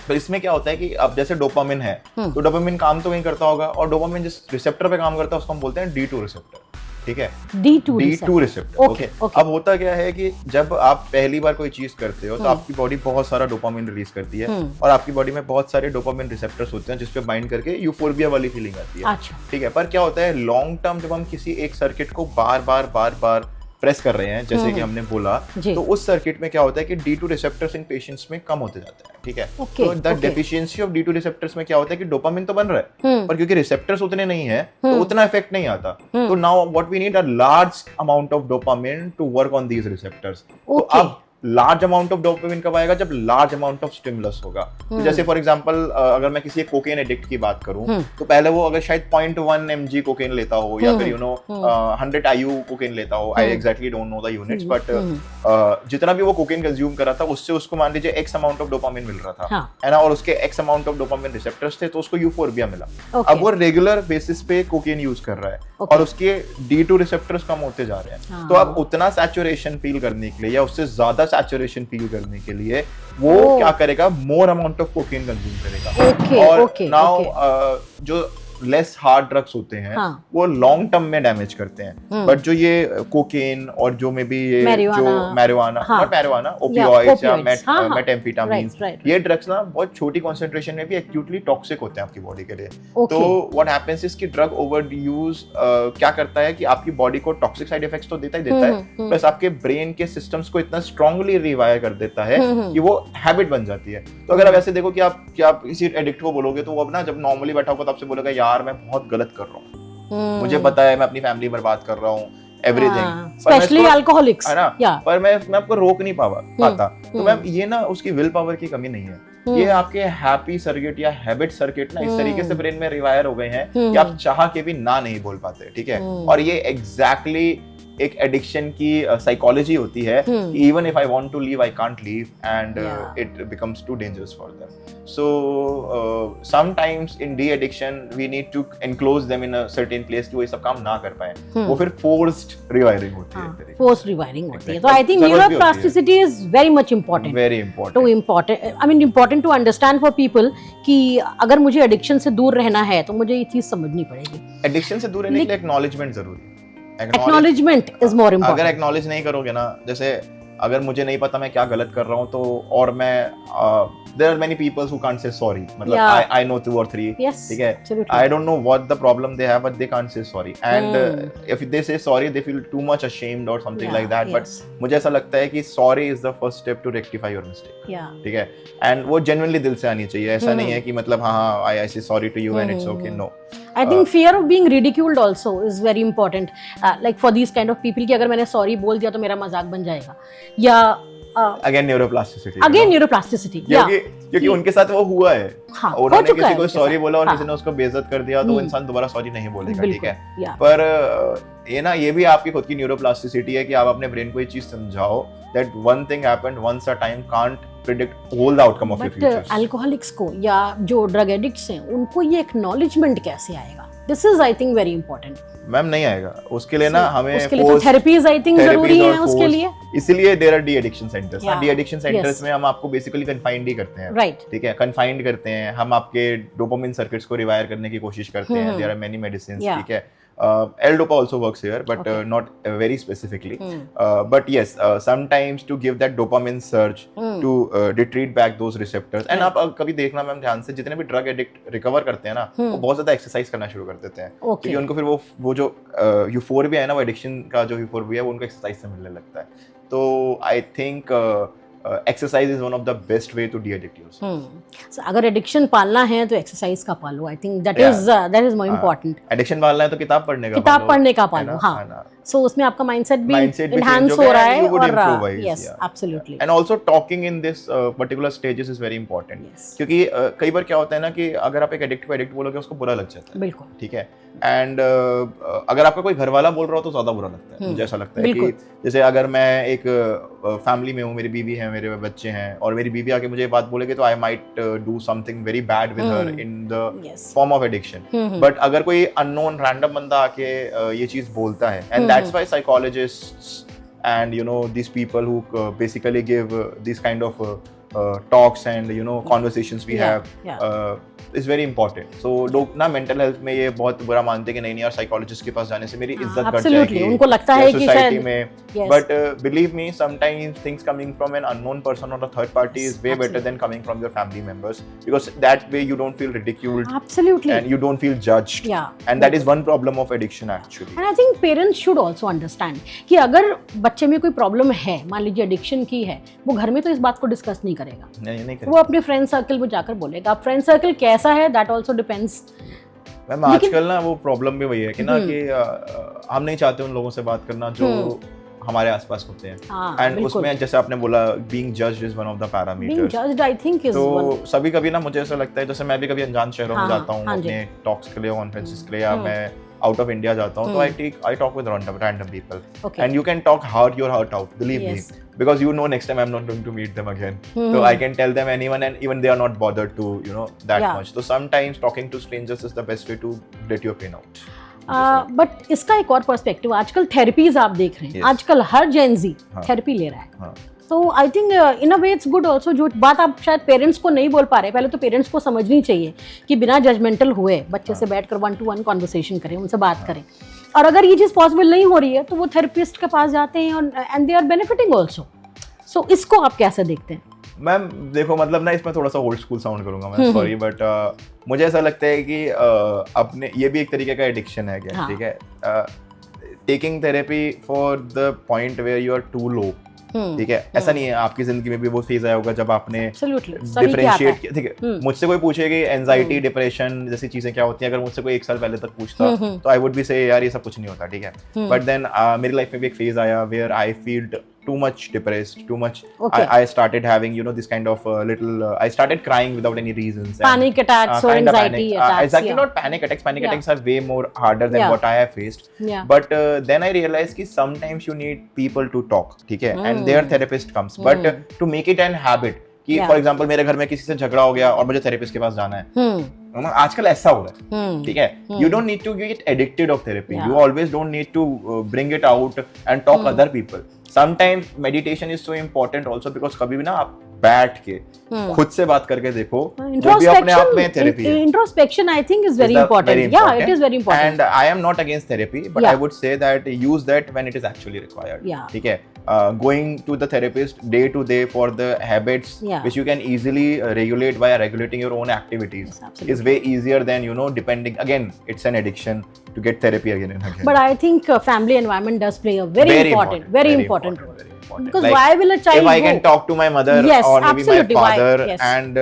तो इसमें क्या होता है कि अब जैसे डोपामिन है, तो डोपामिन काम तो वहीं करता होगा, और डोपामिन जिस रिसेप्टर पे काम करता है उसको हम बोलते हैं D2 रिसेप्टर, ठीक है। D2 receptor, okay. अब होता क्या है कि जब आप पहली बार कोई चीज करते हो तो आपकी बॉडी बहुत सारा डोपामिन रिलीज करती है, और आपकी बॉडी में बहुत सारे डोपामिन रिसेप्टर्स होते हैं जिसपे बाइंड करके यूफोरिया वाली फीलिंग आती है, ठीक है। पर क्या होता है लॉन्ग टर्म जब हम किसी एक सर्किट को बार बार प्रेस कर रहे हैं, जैसे कि हमने बोला, तो उस सर्किट में क्या होता है कि D2 रिसेप्टर्स इन पेशेंट्स में कम होते जाते हैं, ठीक है। तो the deficiency of D2 receptors में क्या होता है कि डोपामिन तो बन रहा है, पर क्योंकि रिसेप्टर्स उतने नहीं है तो उतना इफेक्ट नहीं आता। तो now what we need a large amount of dopamine to work on these receptors. तो अब लार्ज अमाउंट ऑफ डोपामिन कब आएगा? जब लार्ज अमाउंट ऑफ स्टिमुलस होगा। तो जैसे फॉर एग्जांपल अगर मैं किसी कोकेन एडिक्ट की बात करूं, तो पहले वो अगर शायद 0.1 mg कोकेन लेता हो या फिर 100 IU कोकेन लेता हो, आई exactly don't know the units, but जितना भी वो कोकेन कंज्यूम कर रहा था उससे उसको मान लीजिए x अमाउंट ऑफ डोपामिन मिल रहा था, है ना, और उसके x amount of dopamine receptors थे, तो उसको यूफोरिया मिला। अब वो रेगुलर बेसिस पे कोकेन यूज कर रहा है और उसके D2 रिसेप्टर्स कम होते जा रहे हैं। तो अब उतना सैचुरेशन फील करने के लिए या उससे ज्यादा सैचुरेशन फील करने के लिए वो क्या करेगा? More amount of cocaine consume करेगा। और नाउ जो लेस हार्ड ड्रग्स होते हैं वो लॉन्ग टर्म में डैमेज करते हैं, बट जो ये कोकेन और जो में भी ये जो मैरिजुआना, ओपियोइड्स या मेथैम्फेटामिन्स, ये ड्रग्स ना बहुत छोटी कंसंट्रेशन में भी एक्यूटली टॉक्सिक होते हैं आपकी बॉडी के लिए। तो व्हाट हैपेंस इज कि ड्रग ओवरयूज क्या करता है कि आपकी बॉडी को टॉक्सिक साइड इफेक्ट्स तो देता ही देता है, प्लस आपके ब्रेन के सिस्टम्स को इतना स्ट्रांगली रिवायर कर देता है कि वो हैबिट बन जाती है। तो अगर आप ऐसे देखो कि आप किसी एडिक्ट को बोलोगे तो वो अब ना जब नॉर्मली बैठा होगा तो आपसे बोलेगा यार मैं बहुत गलत कर रहा हूँ, मुझे पता है मैं अपनी फैमिली बर्बाद कर रहा हूँ, एवरीथिंग, स्पेशली अल्कोहलिक्स, है ना, पर मैं आपको रोक नहीं पाता। तो मैम ये ना उसकी विल पावर की कमी नहीं है, ये आपके हैप्पी सर्किट या हैबिट सर्किट ना इस तरीके से ब्रेन में रिवायर हो गए हैं कि आप चाह के भी ना नहीं बोल पाते, ठीक है। और ये एग्जैक्टली एक एडिक्शन की साइकोलॉजी होती है कि even if I want to leave I can't leave and it becomes too dangerous for them. So sometimes in de addiction we need to enclose them in a certain place कि वो ये सब काम ना कर पाए, वो फिर फोर्स्ड रिवायरिंग होती है, फोर्स्ड रिवायरिंग होती है। तो I think neuroplasticity is very much important, very important, I mean important to understand for people कि अगर मुझे एडिक्शन से दूर रहना है तो मुझे ये चीज समझनी पड़ेगी। एडिक्शन से दूर रहने के लिए एक्नॉलेजमेंट जरूरी है। Acknowledgement is more important. अगर acknowledge नहीं करोगे ना, जैसे अगर मुझे नहीं पता मैं क्या गलत कर रहा हूँ तो, और मैं there are many people who can't say sorry, मतलब I know 2 or 3, ठीक है, I don't know what the problem they have but they can't say sorry, and if they say sorry they feel too much ashamed or something like that, but मुझे ऐसा लगता है कि sorry is the first step to rectify your mistake, ठीक है, and वो genuinely दिल से आनी चाहिए, ऐसा नहीं है कि मतलब हाँ I say sorry to you and it's okay, no. I think fear of being ridiculed also is very important, like for these kind of people कि अगर मैंने sorry बोल दिया तो मेरा मजाक बन जाएगा, या again neuroplasticity, क्योंकि उनके साथ वो हुआ है, उन्होंने किसी को सॉरी बोला और किसी ने उसको बेइज्जत कर दिया तो वो इंसान दोबारा सॉरी नहीं बोलेगा, ठीक है, पर ये ना, ये भी आपकी खुद की न्यूरोप्लास्टिसिटी है कि आप अपने ब्रेन को ये चीज समझाओ that one thing happened once a time can't predict all the outcome of your futures. Alcoholics को या जो ड्रग एडिक्ट्स हैं उनको ये एक्नॉलेजमेंट कैसे आएगा? This is I think very important. Ma'am नहीं आएगा, उसके लिए ना हमें उसके लिए तो थेरेपीज आई थिंक जरूरी है उसके लिए, इसीलिए there are de addiction centres. De addiction centres में हम आपको बेसिकली कन्फाइंड ही करते हैं, राइट, ठीक है, कन्फाइंड करते हैं, हम आपके डोपामिन सर्किट्स को रिवायर करने की कोशिश करते हैं, देयर आर मेनी मेडिसिंस, ठीक है, L-Dopa also works here, but not very specifically. But yes, sometimes to give that dopamine surge to retreat back those receptors. And आप कभी देखना मैम ध्यान से, जितने भी ड्रग एडिक्ट रिकवर करते हैं ना, वो बहुत ज्यादा एक्सरसाइज करना शुरू कर देते हैं, क्योंकि उनको फिर वो जो यूफोरिया है ना, वो एडिक्शन का जो यूफोरिया है वो उनको एक्सरसाइज से मिलने लगता है। तो I think exercise is one of the best way to de-addict yourself. So, अगर एडिक्शन पालना है तो एक्सरसाइज का पालो, I think that is more important. Addiction पालना है तो किताब पढ़ने का पालो, हाँ, so उसमें आपका माइंडसेट भी एनहांस हो रहा है, और yes, absolutely. And also talking in this particular stages is very important, क्योंकि कई बार क्या होता है ना कि अगर आप एक एडिक्ट को एडिक्ट बोलोगे उसको बुरा लग जाता है, बिल्कुल, ठीक है, एंड अगर आपका कोई घर वाला बोल रहा हो तो ज्यादा बुरा लगता है, मुझे ऐसा लगता है कि जैसे अगर मैं एक फैमिली में हूँ, मेरी बीवी है, मेरे बच्चे हैं, और मेरी बीवी आके मुझे ये बात बोलेगी तो I might do something very bad with her in the form of addiction, but अगर कोई अननोन रैंडम बंदा आके ये चीज बोलता है, and that's why psychologists and these people who basically give these kind of talks and conversations we have is very important. So लोग ना mental health में ये बहुत बुरा मानते हैं कि नहीं यार साइकोलॉजिस्ट के पास जाने से मेरी इज्जत घट जाएगी, उनको लगता है कि सोसाइटी में, but believe me sometimes things coming from an unknown person or a third party is way better than coming from your family members, because that way you don't feel ridiculed, and you don't feel judged, and that is one problem of addiction actually. And I think parents should also understand कि अगर बच्चे में कोई problem है, मान लीजिए addiction की है, वो घर में तो इस बात को डिस्कस नहीं करेगा, नहीं वो अपने फ्रेंड सर्कल में जाकर बोलेगा। अब फ्रेंड सर्कल कैसा है दैट आल्सो डिपेंड्स। मैम आजकल ना वो प्रॉब्लम भी वही है कि ना कि हम नहीं चाहते उन लोगों से बात करना जो हमारे आसपास होते हैं, एंड उसमें जैसे आपने बोला being judged is one of the parameters, being judged I think is तो सभी कभी ना मुझे ऐसा लगता है, जैसे मैं भी कभी अनजान शहरों में जाता हूँ अपने टॉक्स के लिए, कॉन्फ्रेंसेस के लिए, या मैं out of India जाता हूँ, तो I talk with random people, and you can talk your heart out, believe me, because next time I'm not going to meet them again, so I can tell them anyone, and even they are not bothered to that much. So sometimes talking to strangers is the best way to let your pain out. But इसका एक और perspective, आजकल therapies आप देख रहे हैं, आजकल हर जेन जी therapy ले रहा है, तो I think in a way it's good also. जो बात आप शायद पेरेंट्स को नहीं बोल पा रहे, पहले तो पेरेंट्स को समझनी चाहिए कि बिना जजमेंटल हुए बच्चे से बैठकर 1-to-1 कॉन्वर्सेशन करें, उनसे बात करें, और अगर ये चीज़ पॉसिबल नहीं हो रही है तो वो थेरेपिस्ट के पास जाते हैं, and they are benefiting also. So इसको आप कैसे देखते हैं? मैम देखो, मतलब ना इसमें थोड़ा सा ओल्ड स्कूल साउंड करूंगा मैं, सॉरी, बट मुझे ऐसा लगता है कि अपने ये भी एक तरीके का एडिक्शन है क्या, ठीक है, taking therapy for the point where you are too low, ठीक है, ऐसा नहीं है, आपकी जिंदगी में भी वो फेज आया होगा जब आपने डिफरेंशिएट किया, ठीक है, मुझसे कोई पूछे कि एंजाइटी, डिप्रेशन जैसी चीजें क्या होती हैं, अगर मुझसे कोई 1 साल पहले तक पूछता तो आई वुड बी से यार ये सब कुछ नहीं होता, ठीक है, बट देन मेरी लाइफ में भी एक फेज आया where I felt too much depressed, too much, I started having this kind of little I started crying without any reasons, panic attacks or anxiety attacks, exactly, not panic attacks are way more harder than what I have faced, but then I realized कि sometimes you need people to talk, ठीक है, and their therapist comes, but to make it an habit कि for example मेरे घर में किसी से झगड़ा हो गया और मुझे थेरेपिस्ट के पास जाना है, आजकल ऐसा हो रहा है, ठीक है, you don't need to get addicted of therapy, you always don't need to bring it out and talk other people, sometimes meditation is so important also because कभी भी ना आप बैठ के खुद से बात करके देखो, वो भी अपने आप में थेरेपी है. Introspection I think is very important. Yeah, it is very important. And I am not against therapy, but I would say that use that when it is actually required. Yeah. ठीक है. Going to the therapist day to day for the habits which you can easily regulate by regulating your own activities is way easier than depending. Again, it's an addiction to get therapy again and again. But I think family environment does play a very important role. Because like, why will a child if I can talk to my mother or maybe my father and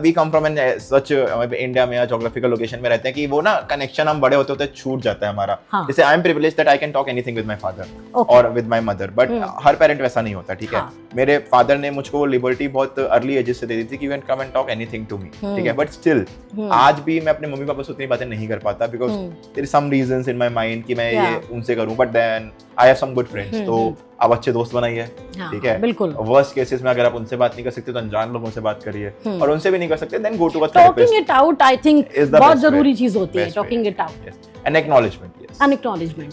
we come from an such India में या geographical location में रहते हैं कि वो ना connection हम बड़े होते होते छूट जाता है हमारा. जैसे I am privileged that I can talk anything with my father और विद माय मदर, बट हर पेरेंट वैसा नहीं होता. ठीक है. मेरे फादर ने मुझको वो लिबर्टी बहुत अर्ली एजेस से दे दी थी कि you can come and talk anything to me. ठीक है. बट स्टिल आज भी मैं अपने मम्मी पापा से उतनी बातें नहीं कर पाता because there is some reasons in my mind कि मैं ये उनसे करूं. But then I have some good friends, तो अब अच्छे दोस्त बनाइए. ठीक है. बिल्कुल. वर्स्ट केसेस में अगर आप उनसे बात नहीं कर सकते तो अनजान लोगों से बात करिए, और उनसे भी नहीं कर सकते then go to a therapist. Talking it out I think बहुत जरूरी चीज होती है. Talking it out and acknowledgement. Yes, an acknowledgement.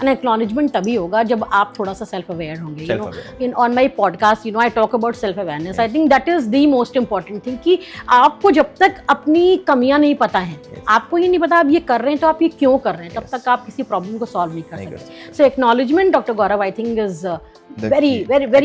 An acknowledgement तभी होगा जब आप थोड़ा सा सेल्फ अवेयर होंगे. You know, in on my podcast I talk about self awareness. I think that is the most important thing कि आपको जब तक अपनी कमियां नहीं पता है, आपको ये नहीं पता आप ये कर रहे हैं तो आप ये क्यों कर रहे हैं, तब तक आप किसी प्रॉब्लम को सॉल्व नहीं कर सकते. So acknowledgement doctor Gaurav I think is very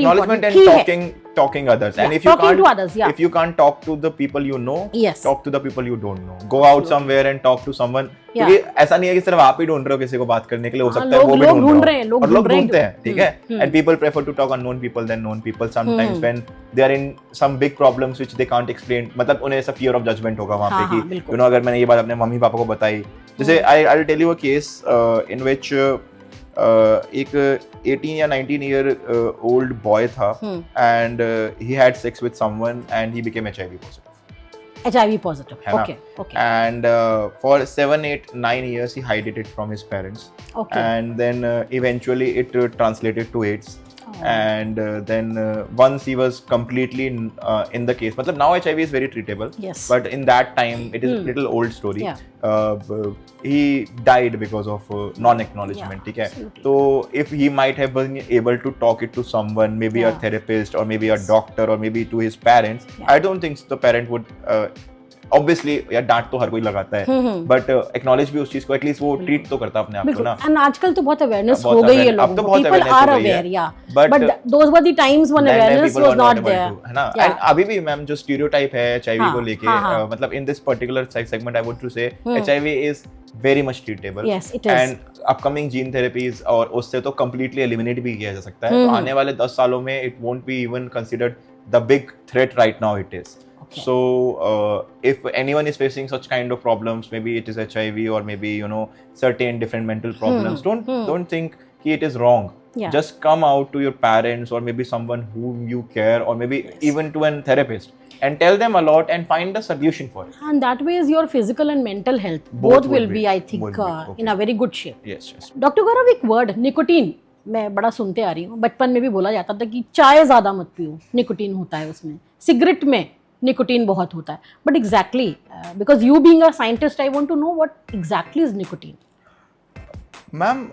important. And talking others. And if you talking can't, to others, if you can't talk to the people you know, talk to the people you don't know. Go out somewhere and talk to someone. क्योंकि ऐसा नहीं है कि सिर्फ आप ही ढूंढ रहे हो किसी को बात करने के लिए, हो सकता है वो भी ढूंढ रहे हैं, और लोग ढूंढते हैं. ठीक है. And people prefer to talk unknown people than known people sometimes when they are in some big problems which they can't explain. मतलब उन्हें ऐसा fear of judgment होगा वहाँ पे कि you know अगर मैंने ये बात अपने मम्मी पापा को बताई. जैसे I'll tell you a case in which एक 18 या 19 year old boy था and he had sex with someone and he became HIV positive. HIV positive. Okay. And for 7, 8, 9 years he hid it from his parents. Okay. And then eventually it translated to AIDS. And then once he was completely in the case, मतलब now HIV is very treatable. Yes. But in that time it is a little old story. Yeah. He died because of non-acknowledgement. ठीक है. So if he might have been able to talk it to someone, maybe a therapist or maybe a doctor or maybe to his parents, I don't think the parent would obviously यार डांट तो हर कोई लगाता है, but acknowledge भी उस चीज को, एटलीस्ट वो ट्रीट तो करता अपने आप को ना. एंड आजकल तो बहुत अवेयरनेस हो गई है लोगों को, people are aware. Yeah but those were the times when awareness was not there, है ना. एंड अभी भी मैम जो स्टीरियोटाइप है एचआईवी को लेके, मतलब in this particular segment I would to say HIV is very much treatable. Yes, it is. And upcoming gene therapies और उससे तो completely eliminate भी किया जा सकता है. तो आने वाले 10 सालों में it won't be even considered the big threat right now it is. Okay. So if anyone is facing such kind of problems, maybe it is HIV or maybe certain different mental problems, don't think it is wrong. Yeah. Just come out to your parents or maybe someone whom you care or maybe even to a therapist and tell them a lot and find a solution for it. And that way is your physical and mental health both will be I think in a very good shape. Yes. Dr. Gaurav, एक word nicotine मैं बड़ा सुनते आ रही हूँ, बचपन में भी बोला जाता था कि चाय ज्यादा मत पियो, निकोटीन होता है उसमें. सिगरेट में निकोटीन बहुत होता है. But exactly because you being a scientist I want to know what exactly is nicotine. Ma'am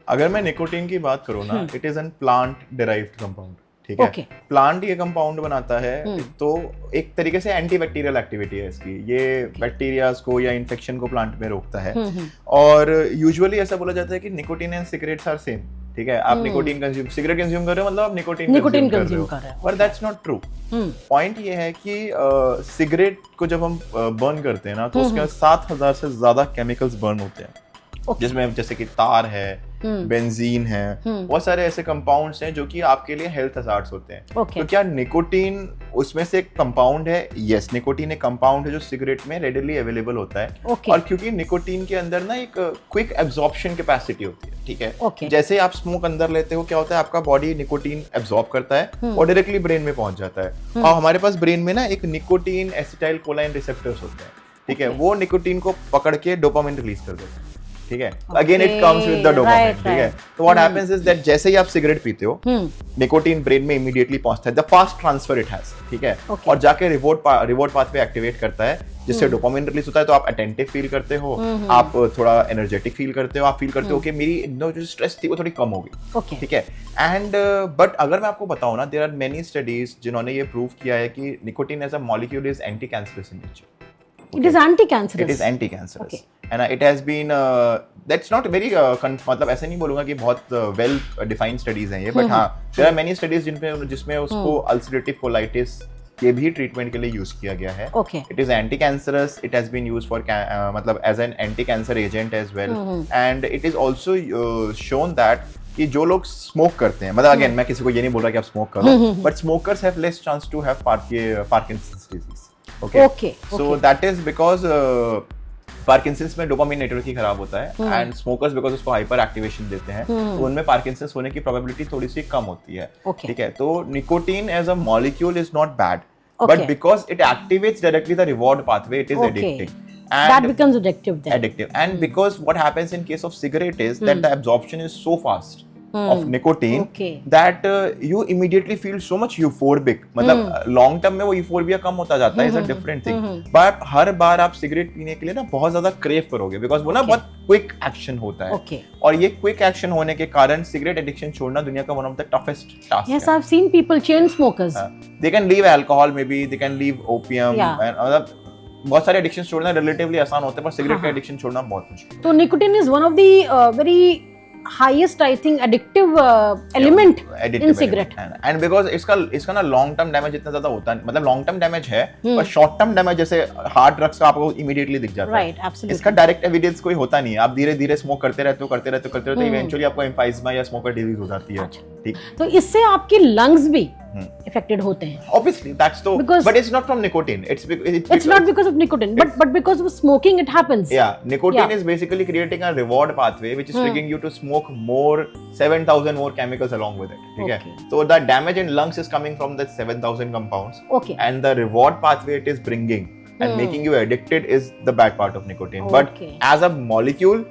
अगर मैं निकोटीन की बात करूँ ना, it is an plant derived compound. ठीक है. प्लांट ये कंपाउंड बनाता है, तो एक तरीके से एंटीबैक्टीरियल एक्टिविटी है इसकी. ये बैक्टीरियाज को या इन्फेक्शन को प्लांट में रोकता है. और यूजुअली ऐसा बोला जाता है कि nicotine and cigarettes are same. ठीक है. आप निकोटीन कंज्यूम, सिगरेट कंज्यूम कर रहे हो मतलब आप निकोटीन कंज्यूम कर रहे हो, but that's not true. Point ये है कि सिगरेट को जब हम बर्न करते हैं ना, तो उसके 7000 से ज्यादा केमिकल्स बर्न होते हैं. जिसमें जैसे कि तार है, बेंजीन है, बहुत सारे ऐसे कंपाउंड्स हैं जो कि आपके लिए हेल्थ हजार्ड्स होते हैं. तो क्या निकोटीन उसमें से एक कंपाउंड है? यस, निकोटीन एक कंपाउंड है जो सिगरेट में रेडिली अवेलेबल होता है. और क्योंकि निकोटीन के अंदर ना एक क्विक एब्जॉर्प्शन कैपेसिटी होती है. ठीक है. जैसे आप स्मोक अंदर लेते हो, क्या होता है, आपका बॉडी निकोटीन एब्जॉर्ब करता है और डायरेक्टली ब्रेन में पहुंच जाता है. और हमारे पास ब्रेन में ना एक निकोटीन एसिटाइल कोलाइन रिसेप्टर्स होते हैं. ठीक है. वो निकोटीन को पकड़ के डोपामिन रिलीज कर देते हैं. ठीक है. Again it comes with the dopamine. ठीक है. तो व्हाट हैपेंस इज दैट जैसे ही आप सिगरेट पीते हो, निकोटीन ब्रेन में इमीडिएटली पहुंचता है. The fast transfer it has. ठीक है. और जाके रिवॉर्ड पाथवे एक्टिवेट करता है जिससे डोपामिन रिलीज होता है, तो आप अटेंटिव फील करते हो, आप थोड़ा एनर्जेटिक फील करते हो, आप फील करते हो कि मेरी जो स्ट्रेस थी वो थोड़ी कम हो गई, ठीक है। एंड बट अगर मैं आपको बताऊं ना, देयर आर मेनी स्टडीज जिन्होंने ये प्रूव किया है कि nicotine as a molecule is anti cancerous in nature. It is anti-cancerous. It is anti-cancerous. And it has been that's not very मतलब ऐसे नहीं बोलूंगा कि बहुत well defined studies हैं ये, but हाँ there are many studies जिसमें उसको ulcerative colitis के भी ट्रीटमेंट के लिए यूज किया गया है। It is anti-cancerous. It has been used for मतलब as an anti-cancer agent as well. And it is also shown that कि जो लोग स्मोक करते हैं, मतलब अगेन मैं किसी को ये नहीं बोल रहा कि आप स्मोक करो, but smokers have less chance to have Parkinson's disease. Okay. So that is because Parkinson's में डोपामिन नेटवर्क ही खराब होता है, एंड स्मोकर्स बिकॉज उसको हाइपर एक्टिवेशन देते हैं, तो उनमें पार्किंसंस होने की प्रोबेबिलिटी थोड़ी सी कम होती है, ठीक है। तो nicotine as a molecule is not bad, but because it activates directly the reward pathway, it is addicting. That becomes addictive then. Addictive. And because what happens in case of cigarette is that the absorption is so fast of nicotine that you immediately feel so much euphoric. मतलब long term में वो euphoria कम होता जाता है, is a different thing. But हर बार आप cigarette पीने के लिए ना बहुत ज्यादा crave करोगे, because वो ना बहुत quick action होता है, और ये quick action होने के कारण सिगरेट एडिक्शन छोड़ना दुनिया का one of the toughest tasks. Yes, I've seen people, chain smokers. They can leave alcohol, maybe they can leave opium, and मतलब बहुत सारे एडिक्शन छोड़ना रिलेटिवली आसान होते हैं, पर सिगरेट का एडिक्शन छोड़ना बहुत मुश्किल। तो nicotine is one of the very highest I think addictive element in cigarette, and because इसका ना लॉन्ग टर्म डैमेज इतना ज्यादा होता नहीं, मतलब लॉन्ग टर्म डैमेज है पर शॉर्ट टर्म डैमेज जैसे हार्ड ड्रग्स का आपको इमीडिएटली दिख जाता है, इसका डायरेक्ट एविडेंस कोई होता नहीं है। आप धीरे धीरे स्मोक करते रहते हो इवेंचुअली आपको एम्फाइज्मा या स्मोकर डिजीज हो जाती है, ठीक। तो इससे आपके लंग्स भी affected होते हैं, obviously that's so, but it's not from nicotine, it's not because of nicotine, but because of smoking it happens. Nicotine is basically creating a reward pathway which is triggering you to smoke more, 7,000 more chemicals along with it, ठीक है। so the damage in lungs is coming from the 7,000 compounds, and the reward pathway it is bringing and making you addicted is the bad part of nicotine. But as a molecule,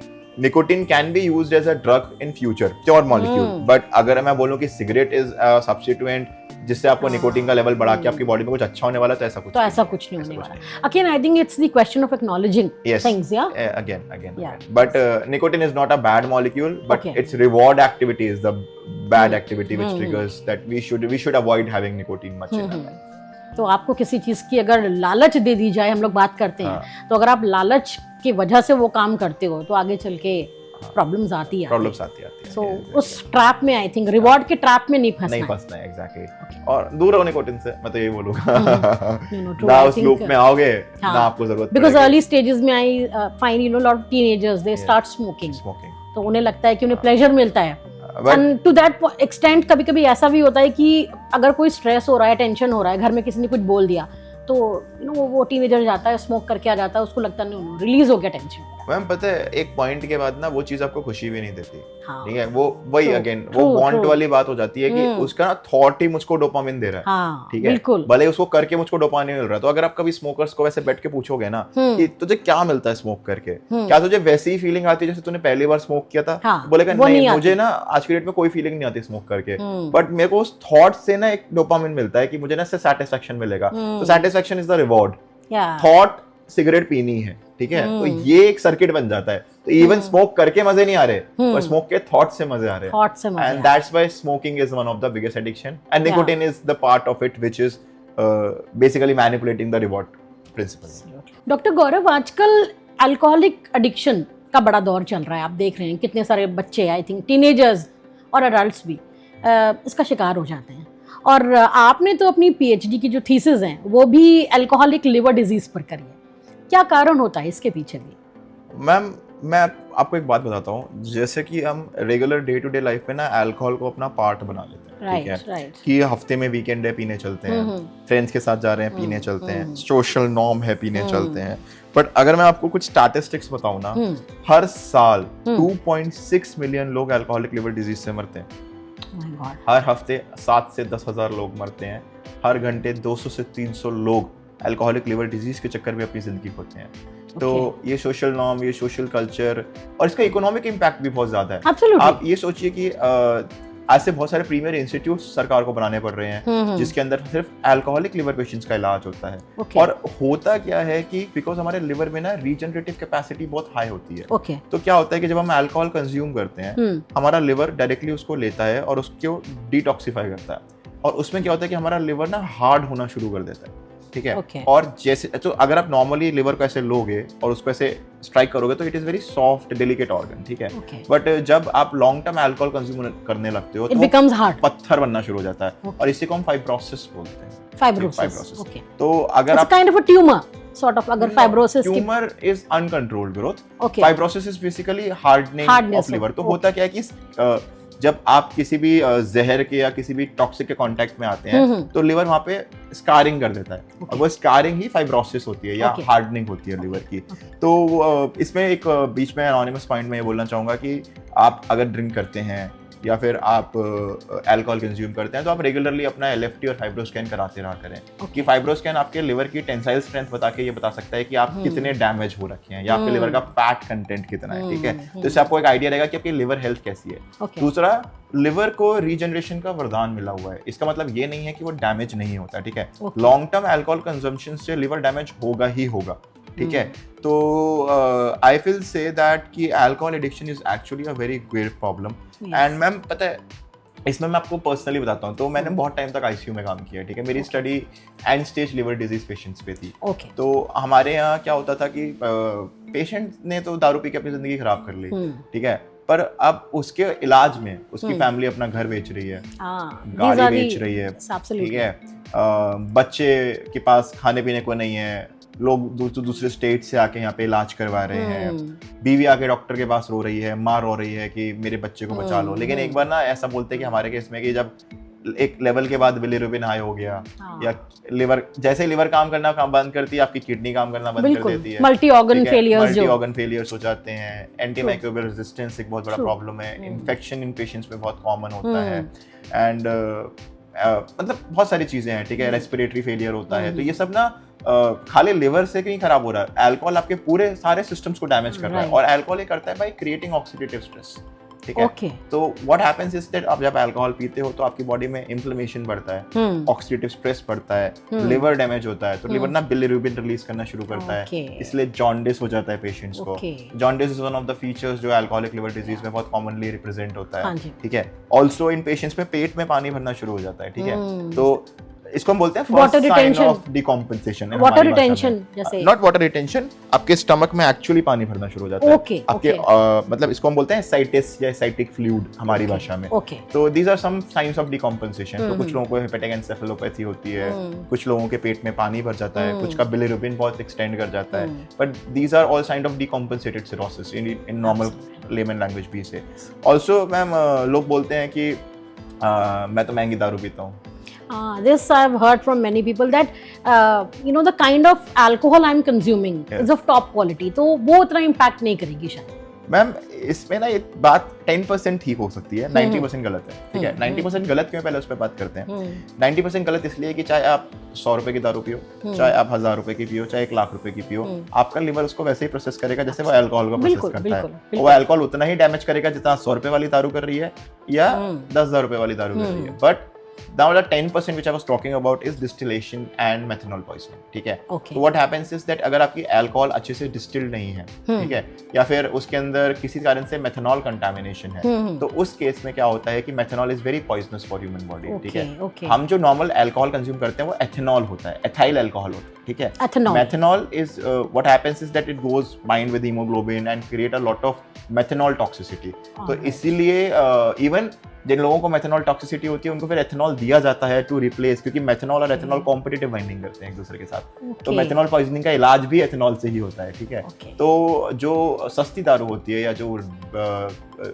nicotine can be used as a drug in future, pure molecule. But अगर मैं बोलूँ कि cigarette is a substituent जिससे आपको nicotine का level बढ़ा के आपकी बॉडी में कुछ अच्छा होने वाला, तो ऐसा कुछ नहीं होने वाला। Again, I think it's the question of acknowledging things, Again. But nicotine is not a bad molecule, but its reward activity is the bad activity which triggers that we should avoid having nicotine much in our life. तो आपको किसी चीज की अगर लालच दे दी जाए, हम लोग बात करते हैं, तो अगर आप लालच की वजह से वो काम करते हो तो आगे चल के प्रॉब्लम्स आती है। सो उस ट्रैप में आई थिंक रिवॉर्ड के ट्रैप में नहीं फंसना है। एग्जैक्टली। और दूर रहो निकोटीन से, मैं तो यही बोलूंगा। ना उस लूप में आओगे ना आपको जरूरत, बिकॉज़ अर्ली स्टेजेस में I find lot of teenagers they start smoking, तो उन्हें लगता है कि उन्हें प्लेजर मिलता है, एंड टू दैट एक्सटेंट कभी-कभी ऐसा भी होता है कि अगर कोई स्ट्रेस हो रहा है, टेंशन हो रहा है, घर में किसी ने कुछ बोल दिया, तो वो टीनेजर जाता है, स्मोक करके आ जाता है, उसको लगता नहीं रिलीज हो गया टेंशन। मैम पता है एक पॉइंट के बाद ना वो चीज आपको खुशी भी नहीं देती, ठीक है। वो वही अगेन वो वांट वाली बात हो जाती है कि उसका ना थॉट ही मुझको डोपामिन दे रहा है, ठीक है, भले उसको करके मुझको डोपामिन मिल रहा है। तो अगर आप कभी स्मोकर्स को वैसे बैठ के पूछोगे ना कि तुझे क्या मिलता है स्मोक करके, क्या तुझे वैसी ही फीलिंग आती है जैसे तूने पहली बार स्मोक किया था, बोलेगा नहीं मुझे ना आज की डेट में कोई फीलिंग नहीं आती स्मोक करके, बट मेरे को उस थॉट से ना एक डोपामिन मिलता है कि मुझे ना इससे सैटिस्फैक्शन मिलेगा। तो satisfaction is the reward, thought cigarette पीनी है, ठीक है। तो ये एक सर्किट बन जाता है। तो इवन स्मोक करके मजे नहीं आ रहे, पर स्मोक के थॉट से मजे आ रहे हैं, and that's why smoking is one of the biggest addiction, and nicotine is the part of it which is basically manipulating the reward principle. Doctor Gaurav, आजकल अल्कोहलिक एडिक्शन का बड़ा दौर चल रहा है, आप देख रहे हैं कितने सारे बच्चे, आई थिंक टीनेजर्स और अडल्ट्स भी इसका शिकार हो जाते हैं। और आपने तो अपनी पीएचडी की जो थीसिस हैं वो भी अल्कोहलिक लिवर डिजीज पर करी है, क्या कारण होता है इसके पीछे भी? मैम मैं आपको एक बात बताता हूँ, जैसे कि हम regular day to day life में ना अल्कोहल को अपना पार्ट बना लेते हैं, ठीक है, कि हफ्ते में वीकेंड है पीने चलते हैं, फ्रेंड्स के साथ जा रहे हैं पीने चलते हैं, सोशल नॉर्म है पीने चलते हैं। बट अगर मैं आपको कुछ स्टैटिस्टिक्स बताऊं ना, हर साल 2.6 मिलियन लोग अल्कोहलिक लिवर डिजीज से मरते हैं। हर हफ्ते 7 से 10 हजार लोग मरते हैं। हर घंटे 200 से 300 लोग अल्कोहलिक लिवर डिजीज के चक्कर में अपनी जिंदगी खोते हैं। तो ये सोशल नॉर्म, ये सोशल कल्चर और इसका इकोनॉमिक इम्पैक्ट भी बहुत ज्यादा है। Absolutely. आप ये सोचिए कि ऐसे बहुत सारे प्रीमियर इंस्टीट्यूट सरकार को बनाने पड़ रहे हैं जिसके अंदर सिर्फ अल्कोहलिक लिवर पेशेंट्स का इलाज होता है। और होता क्या है कि बिकॉज हमारे लिवर में ना रीजनरेटिव कैपेसिटी बहुत हाई होती है, तो क्या होता है कि जब हम अल्कोहल कंज्यूम करते हैं हमारा लिवर डायरेक्टली उसको लेता है और उसको डिटॉक्सिफाई करता है, और उसमें क्या होता है कि हमारा लिवर ना हार्ड होना शुरू कर देता है, ठीक है। और जैसे तो अगर आप नॉर्मली लिवर को ऐसे लोगे और उसको ऐसे स्ट्राइक करोगे तो it is very soft delicate organ, ठीक है। बट जब आप लॉन्ग टर्म अल्कोहल कंज्यूम करने लगते हो तो पत्थर बनना शुरू हो जाता है, और इसी को हम फाइब्रोसिस बोलते हैं। फाइब्रोसिस। तो अगर आप kind of a tumour sort of, अगर fibrosis tumour is uncontrolled growth, fibrosis is basically hardening of liver. तो होता क्या है कि जब आप किसी भी जहर के या किसी भी टॉक्सिक के कांटेक्ट में आते हैं तो लिवर वहाँ पे स्कारिंग कर देता है, और वो स्कारिंग ही फाइब्रोसिस होती है या हार्डनिंग होती है लिवर की। तो इसमें एक बीच में एनोनिमस पॉइंट में ये बोलना चाहूँगा कि आप अगर ड्रिंक करते हैं या फिर आप अल्कोहल कंज्यूम करते हैं तो आप रेगुलरली अपना एलएफटी और फाइब्रोस्कैन कराते रहा करें, कि फाइब्रोस्कैन आपके लिवर की टेंसाइल स्ट्रेंथ बता के ये बता सकता है कि आप कितने डैमेज हो रखे हैं या आपके लिवर का फैट कंटेंट कितना है, ठीक है। तो इससे आपको एक आइडिया रहेगा कि आपकी लिवर हेल्थ कैसी है। दूसरा, लिवर को रीजनरेशन का वरदान मिला हुआ है। इसका मतलब ये नहीं है कि वो डैमेज नहीं होता, ठीक है। लॉन्ग टर्म अल्कोहल कंजम्पशन से लिवर डैमेज होगा ही होगा, ठीक है। तो आई फील से दैट कि alcohol addiction is actually a very grave problem. And ma'am पता है, इसमें मैं आपको पर्सनली बताता हूँ, तो मैंने बहुत टाइम तक आईसीयू में काम किया, ठीक है। मेरी study and stage liver disease patients पे थी। तो हमारे यहाँ क्या होता था कि पेशेंट ने तो दारू पी के अपनी जिंदगी खराब कर ली, ठीक है, पर अब उसके इलाज में उसकी फैमिली अपना घर बेच रही है, गाड़ी बेच रही है, ठीक है, बच्चे के पास खाने पीने को नहीं है, लोग दूसरे स्टेट से आके यहाँ पे इलाज करवा रहे हैं, बीवी आके डॉक्टर के पास रो रही है, माँ रो रही है कि मेरे बच्चे को बचा लो। लेकिन एक बार ना ऐसा बोलते हैं कि हमारे केस में कि जब एक लेवल के बाद बिलिरुबिन हाई हो गया या लिवर, जैसे लिवर काम करना बंद करती है, आपकी किडनी काम करना बंद कर देती है, मल्टी ऑर्गन फेलियर्स हो जाते हैं। एंटीमाइक्रोबियल रेजिस्टेंस एक बहुत बड़ा प्रॉब्लम है, इन्फेक्शन इन पेशेंट्स में बहुत कॉमन होता है, एंड मतलब बहुत सारी चीजें हैं, ठीक है, रेस्पिरेटरी फेलियर होता है। तो ये सब ना खाली लिवर से नहीं खराब हो रहा है, अल्कोहल आपके पूरे सारे सिस्टम्स को डैमेज कर रहा है, और अल्कोहल ये करता है बाय क्रिएटिंग ऑक्सीडेटिव स्ट्रेस, ठीक है। तो व्हाट हैपेंस इज दैट आप जब अल्कोहल पीते हो तो आपकी बॉडी में इन्फ्लेमेशन बढ़ता है, ऑक्सीडेटिव स्ट्रेस बढ़ता है, लिवर डैमेज होता है, तो लिवर ना बिलिरुबिन रिलीज करना शुरू करता है, इसलिए जॉन्डिस हो जाता है पेशेंट्स को। Jaundice is one of the features जो अल्कोहलिक लिवर डिजीज में बहुत कॉमनली रिप्रेजेंट होता है, ठीक है। ऑल्सो इन पेशेंट्स में पेट में पानी भरना शुरू हो जाता है, ठीक है। तो इसको हम बोलते हैं first sign of decompensation. Water retention, जैसे नॉट वाटर रिटेंशन, आपके स्टमक में एक्चुअली पानी भरना शुरू हो जाता है, आपके मतलब इसको हम बोलते हैं एसाइटिस या एसाइटिक फ्लूइड हमारी भाषा में। तो these are some science of decompensation. तो कुछ लोगों को हेपेटिक एन्सेफेलोपैथी होती है, कुछ लोगों के पेट में पानी भर जाता है, कुछ का बिलिरुबिन बहुत एक्सटेंड कर जाता है, but these are all sign of decompensated cirrhosis in normal layman language भी से। ऑल्सो मैम लोग बोलते हैं कि मैं तो महंगी दारू पीता हूँ। This I've heard from many people that the kind of alcohol I'm consuming is of top quality, तो वो उतना impact नहीं करेगी शायद। मैम इसमें ना ये बात 10% ठीक हो सकती है, 90% गलत है, ठीक है। 90% गलत क्यों, पहले उस पर बात करते हैं। 90% गलत इसलिए कि चाहे आप 100 रुपए की दारू पियो, चाहे आप 1000 रुपए की पियो, चाहे 1 लाख रुपए की पियो, आपका लिवर उसको वैसे ही प्रोसेस करेगा जैसे वो अल्कोहल को प्रोसेस करता है। वो अल्कोहल उतना ही डैमेज करेगा जितना 100 रुपए वाली दारू कर रही है या 10,000 रुपए वाली दारू कर रही है। But now the 10% which I was talking about is distillation and methanol poisoning, ठीक है। तो what happens is that अगर आपकी अल्कोहल अच्छे से डिस्टिल्ड नहीं है, ठीक है, या फिर उसके अंदर किसी कारण से मेथनॉल कंटामिनेशन है, तो उस केस में क्या होता है कि methanol is very poisonous for human body, ठीक है। हम जो नॉर्मल अल्कोहल कंज्यूम करते हैं वो एथेनॉल होता है, एथाइल अल्कोहल होता है, ठीक है। Methanol is what happens is that it goes bind with haemoglobin and create a lot of methanol toxicity. तो इसीलिए इवन जिन लोगों को मेथनॉल टॉक्सिसिटी होती है उनको फिर एथेनॉल दिया जाता है टू रिप्लेस, क्योंकि मेथनॉल और एथेनॉल कॉम्पिटिटिव बाइंडिंग करते हैं एक दूसरे के साथ। तो मेथनॉल पॉइजनिंग का इलाज भी एथेनॉल से ही होता है, ठीक है। तो जो सस्ती दारू होती है या जो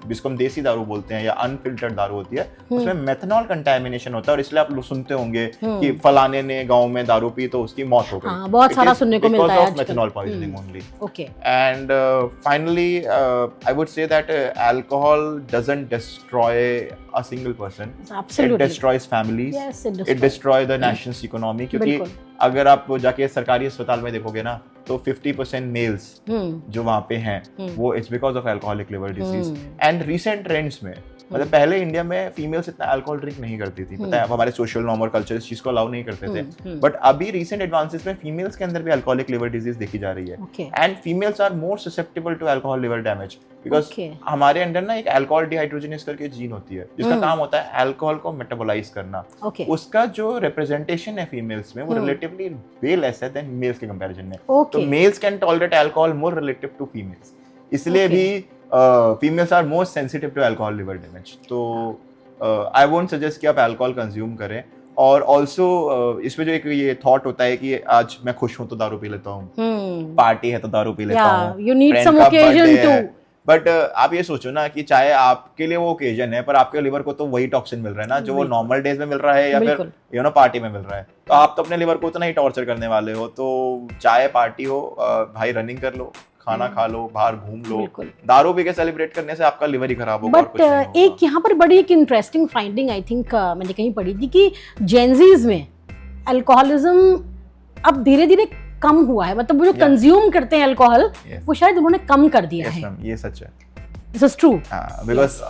जिसको हम देसी दारू बोलते हैं या अनफिल्टर्ड दारू होती है, उसमें मेथनॉल कंटामिनेशन होता है, और इसलिए आप लोग सुनते होंगे कि फलाने ने गांव में दारू पी तो उसकी मौत हो गई। बहुत सारा सुनने को मिलता है methanol poisoning only. And finally I would say that alcohol doesn't destroy a single person. Absolutely. It destroys families. Yes, it destroys the nation's economy. क्योंकि अगर आप जाके सरकारी अस्पताल में देखोगे ना तो 50% मेल्स जो वहाँ पे हैं वो it's because of alcoholic liver disease. And recent trends में मतलब पहले इंडिया में फीमेल्स इतना अल्कोहल ड्रिंक नहीं करती थी, पता है, हमारे सोशल नॉर्म और कल्चर इस चीज को अलाउ नहीं करते थे, बट अभी रिसेंट एडवांसेस में फीमेल्स के अंदर भी अल्कोहलिक लिवर डिजीज देखी जा रही है, and females are more susceptible to alcohol liver damage, because हमारे अंदर ना एक अल्कोहल डिहाइड्रोजिनेस करके जीन होती है जिसका काम होता है अल्कोहल को मेटाबोलाइज करना, उसका जो रिप्रेजेंटेशन है फीमेल्स में वो रिलेटिवली वे लेस है देन मेल्स के कंपैरिजन में, तो males can tolerate alcohol more relative to females, इसलिए भी females are more sensitive to alcohol liver damage, तो आई वोंट सजेस्ट कि आप अल्कोहल कंज्यूम करें, और ऑल्सो इसमें जो एक ये थॉट होता है कि आज मैं खुश हूं तो दारू पी लेता हूँ, पार्टी है तो दारू पी लेता हूँ, बट आप ये सोचो ना कि चाहे आपके लिए वो ओकेजन है पर आपके लिवर को तो वही टॉक्सिन मिल रहा है ना जो वो नॉर्मल डेज में मिल रहा है या फिर यू नो पार्टी में मिल रहा है, तो आप तो अपने लिवर को उतना ही टॉर्चर करने वाले हो, तो चाहे पार्टी हो भाई रनिंग कर लो, खाना खा लो, बाहर घूम लो, दारू पी के सेलिब्रेट करने से आपका लिवर ही खराब होगा। बट एक यहाँ पर बड़ी एक इंटरेस्टिंग फाइंडिंग आई थिंक मैंने कहीं पढ़ी थी कि जेनजीज में अल्कोहलिज्म अब धीरे धीरे कम हुआ है, मतलब वो जो कंज्यूम करते हैं अल्कोहल वो शायद उन्होंने कम कर दिया है। ये सच है, this is true, because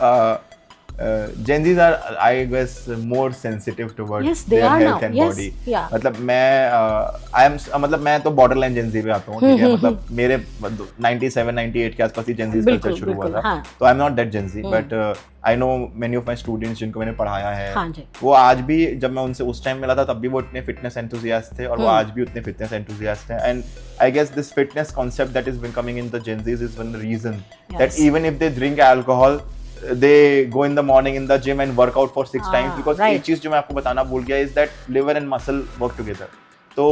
Gen Zs are, I guess, more sensitive towards their health and body. मतलब मैं तो borderline Gen Z पे आता हूँ, ठीक है, मतलब मेरे 97-98 के आसपास ही Gen Z कल्चर शुरू हुआ था, तो I'm not that Gen Z, but I know many of my students जिनको मैंने पढ़ाया है, वो आज भी, जब मैं उनसे उस टाइम मिला था तब भी वो इतने फिटनेस एंथुसियास्ट थे और वो आज भी उतने फिटनेस एंथुसियास्ट हैं, and I guess this fitness concept that is becoming in the Gen Zs is one reason that even if they drink alcohol they go in the morning in the gym and work out for 6 times, because एक चीज जो मैं आपको बताना भूल गया is that liver and muscle work together, तो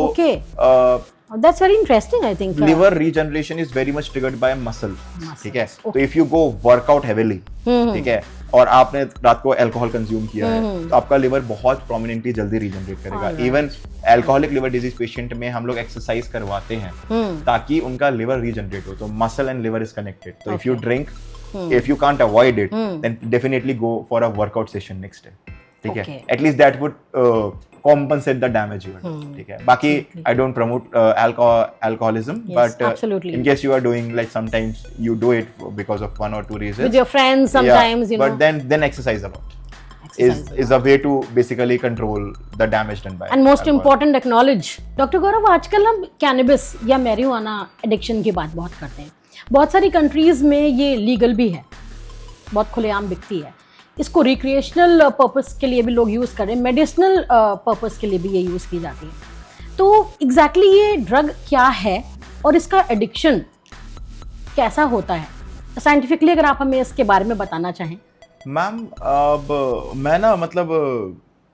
that's very interesting, I think liver regeneration is very much triggered by muscle, ठीक है, तो if you go work out heavily, ठीक है, और आपने रात को अल्कोहल कंज्यूम किया है तो आपका लिवर बहुत प्रोमिनेंटली जल्दी रीजनरेट करेगा। Even alcoholic liver disease patient में हम लोग एक्सरसाइज करवाते हैं ताकि उनका लिवर रीजनरेट हो, तो muscle and liver is connected, तो if you drink, if you can't avoid it, then definitely go for a workout session next day, ठीक है, at least that would compensate the damage you had, ठीक है, बाकी I don't promote alcoholism, but in case you are doing, like sometimes you do it because of one or two reasons with your friends sometimes, you know, but then exercise a lot is a way to basically control the damage done by and most alcohol. important acknowledge doctor Gaurav, आजकल हम cannabis या marijuana addiction की बात बहुत करते हैं, बहुत सारी कंट्रीज में ये लीगल भी है, बहुत खुलेआम बिकती है, इसको रिक्रिएशनल पर्पस के लिए भी लोग यूज़ कर रहे हैं, मेडिसिनल पर्पस के लिए भी ये यूज़ की जाती है, तो एग्जैक्टली ये ड्रग क्या है और इसका एडिक्शन कैसा होता है साइंटिफिकली, अगर आप हमें इसके बारे में बताना चाहें। मैम, अब मैं ना मतलब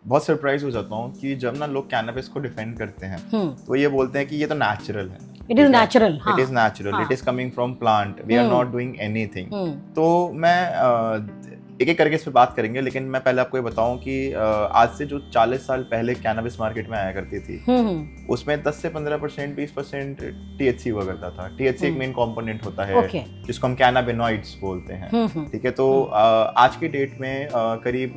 बहुत सरप्राइज हो जाता हूँ कि जब ना लोग कैनबिस को डिफेंड करते हैं तो ये बोलते हैं कि ये तो नेचुरल है, it is natural, it is natural, it is coming from plant, we are not doing anything, तो मैं एक एक करके इस पे बात करेंगे, लेकिन मैं पहले आपको ये बताऊं कि आज से जो 40 साल पहले कैनबिस मार्केट में आया करती थी उसमें 10 से 15%, 20% THC हुआ करता था। THC एक मेन कंपोनेंट होता है जिसको हम कैनाबिनॉइड्स बोलते हैं, ठीक है, तो आज के डेट में करीब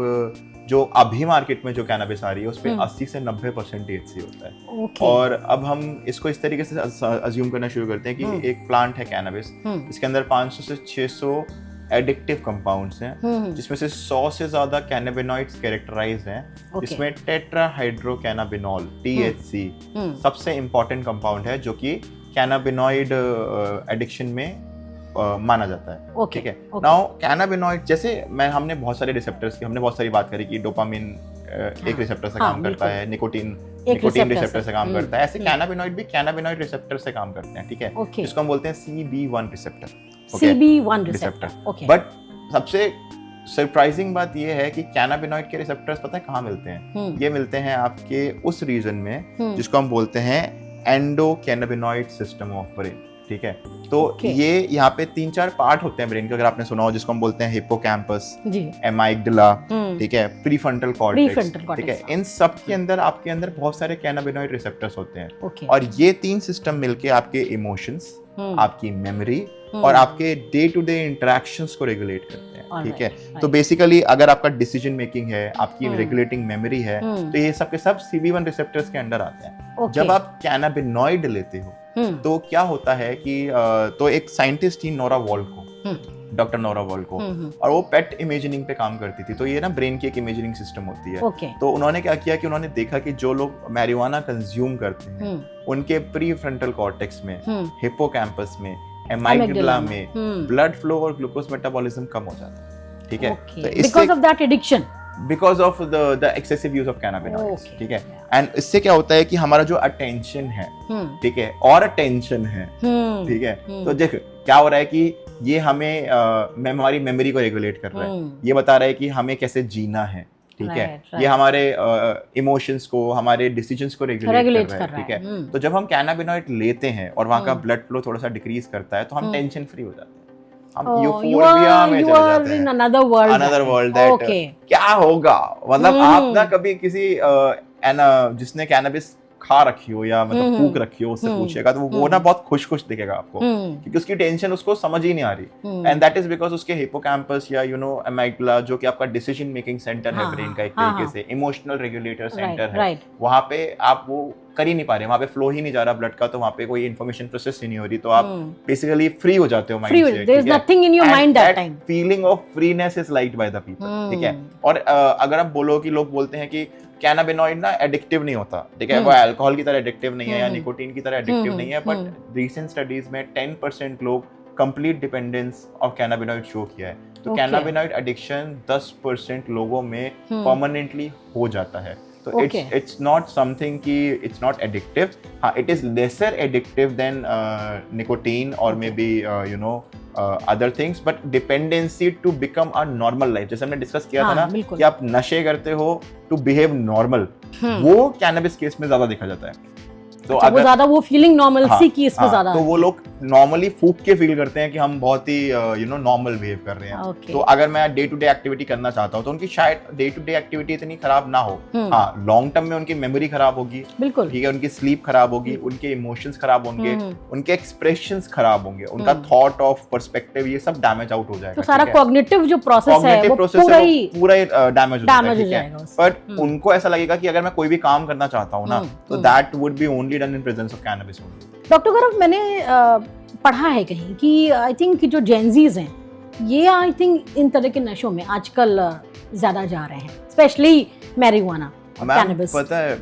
जो अभी मार्केट में जो कैनबिस आ रही है उस पे 80 से 90% THC होता है, और अब हम इसको इस तरीके से अज्यूम करना शुरू करते हैं कि एक प्लांट है कैनबिस, इसके अंदर 500 से 600 एडिक्टिव कंपाउंड्स हैं, जिसमें से 100 से ज्यादा कैनाबिनॉइड्स कैरेक्टराइज्ड हैं, जिसमें टेट्राहाइड्रोकैनाबिनॉल THC सबसे इंपॉर्टेंट कंपाउंड है जो कि कैनाबिनॉइड एडिक्शन में माना जाता है, ठीक है। नाउ कैनाबिनॉइड, जैसे हमने बहुत सारे रिसेप्टर्स की हमने बहुत सारी बात करी कि डोपामिन एक रिसेप्टर से काम करता है, निकोटीन रिसेप्टर से काम करता है, ऐसे कैनाबिनॉइड भी कैनाबिनॉइड रिसेप्टर से काम करते हैं, ठीक है, जिसको हम बोलते हैं CB1 receptor, CB1 receptor. But सबसे सरप्राइजिंग बात ये है कि कैनाबिनॉइड के रिसेप्टर्स पता है कहाँ मिलते हैं? ये मिलते हैं आपके उस रीजन में जिसको हम बोलते हैं एंडोकैनाबिनॉइड सिस्टम ऑफ ब्रेन, ठीक है, तो ये यहाँ पे 3-4 पार्ट होते हैं ब्रेन के, अगर आपने सुना हो, जिसको हम बोलते हैं हिप्पोकैम्पस, एमाइगडाला, ठीक है, प्रीफ्रंटल कॉर्टेक्स, ठीक है, इन सब के अंदर आपके अंदर बहुत सारे कैनाबिनॉइड रिसेप्टर्स होते हैं, और ये 3 सिस्टम मिलके आपके इमोशंस, आपकी मेमोरी और आपके डे टू डे इंटरेक्शंस को रेगुलेट करते हैं, ठीक है, तो बेसिकली अगर आपका डिसीजन मेकिंग है, आपकी रेगुलेटिंग मेमोरी है, तो ये सब के सब CB1 रिसेप्टर्स के अंडर आते हैं। जब आप कैनाबिनॉइड लेते हो तो क्या होता है कि तो एक साइंटिस्ट थी नोरा वॉल्को, डॉक्टर नोरा वॉल को, और वो पेट इमेजिनिंग पे काम करती थी। तो ये ना ब्रेन की एक इमेजिनिंग सिस्टम होती है। तो उन्होंने क्या किया कि उन्होंने देखा कि जो लोग मैरिजुआना कंज्यूम करते हैं उनके प्री फ्रंटल कॉर्टेक्स में, हिप्पोकैम्पस में, एमाइगडाला में ब्लड फ्लो और ग्लूकोज मेटाबॉलिज्म कम हो जाता है। ठीक है, तो because of that addiction, because of the excessive use of cannabinoids. ठीक है, एंड इससे क्या होता है कि हमारा जो अटेंशन है, ठीक है, और अटेंशन है, ठीक है, तो देख क्या हो रहा है कि ये हमें हमारी मेमोरी को रेगुलेट कर रहा है, ये बता रहा है कि हमें कैसे जीना है, ठीक है, ये हमारे इमोशंस को, हमारे डिसीजंस को रेगुलेट कर रहा है, ठीक है। तो जब हम कैनाबिनॉइड लेते हैं और वहाँ का ब्लड फ्लो थोड़ा सा डिक्रीज करता है तो हम टेंशन फ्री हो जाते हैं, हम यूफोरिया में चले जाते हैं, अनदर वर्ल्ड दैट क्या होगा। मतलब आप ना कभी किसी जिसने कैनबिस खा रखी हो या मतलब फूक रखी हो उससे पूछेगा तो वो ना बहुत खुश खुश दिखेगा आपको, क्योंकि उसकी टेंशन उसको समझ ही नहीं आ रही, एंड दैट इज बिकॉज उसके हिप्पोकैम्पस या एमाइगडाला जो कि आपका डिसीजन मेकिंग सेंटर है ब्रेन का, एक तरीके से इमोशनल रेगुलेटर सेंटर है, वहां पे आप वो कर ही नहीं पा रहे, वहां पे फ्लो ही नहीं जा रहा ब्लड का, तो वहां पे कोई इन्फॉर्मेशन प्रोसेस ही नहीं हो रही, तो आप बेसिकली फ्री हो जाते हो माइंड से। There is nothing in your mind that time, feeling of freeness is liked by the people. ठीक है, और अगर आप बोलो कि लोग बोलते हैं कि कैनाबिनॉइड ना एडिक्टिव नहीं होता, ठीक है, वो अल्कोहल की तरह एडिक्टिव नहीं है या निकोटीन की तरह एडिक्टिव नहीं है, बट रीसेंट स्टडीज में 10% लोग complete dependence of cannabinoid show किया है। तो कैनाबिनॉइड एडिक्शन 10% लोगों में परमानेंटली हो जाता है। तो it's not something कि it's not addictive, हाँ it is lesser addictive than nicotine or maybe other things, but dependency to become a normal life, जैसे हमने डिस्कस किया था ना कि आप नशे करते हो to behave normal, वो कैनबिस केस में ज्यादा देखा जाता है। तो अच्छा, वो ज्यादा वो फीलिंग नॉर्मलसी की इसमें ज्यादा, तो वो लोग नॉर्मली फूक के फील करते हैं कि हम बहुत ही नॉर्मल बिहेव कर रहे हैं। तो अगर मैं डे टू डे एक्टिविटी करना चाहता हूँ तो उनकी शायद डे टू डे एक्टिविटी इतनी खराब ना हो, हाँ लॉन्ग टर्म में उनकी मेमोरी खराब होगी, बिल्कुल ठीक है, उनकी स्लीप खराब होगी, उनके इमोशंस खराब होंगे, उनके एक्सप्रेशंस खराब होंगे, उनका थॉट ऑफ पर्सपेक्टिव ये सब डैमेज आउट हो जाएगा। तो सारा कॉग्निटिव जो प्रोसेस है वो पूरा डैमेज हो जाएगा। बट उनको ऐसा लगेगा कि अगर मैं कोई भी काम करना चाहता हूँ ना तो that would be only done in presence of cannabis only. Doctor Gaurav, मैंने पढ़ा है कहीं कि आई थिंक जो जेनजीज हैं ये आई थिंक इन तरह के नशों में आजकल ज्यादा जा रहे हैं, स्पेशली मैरिजुआना, कैनबिस। पता है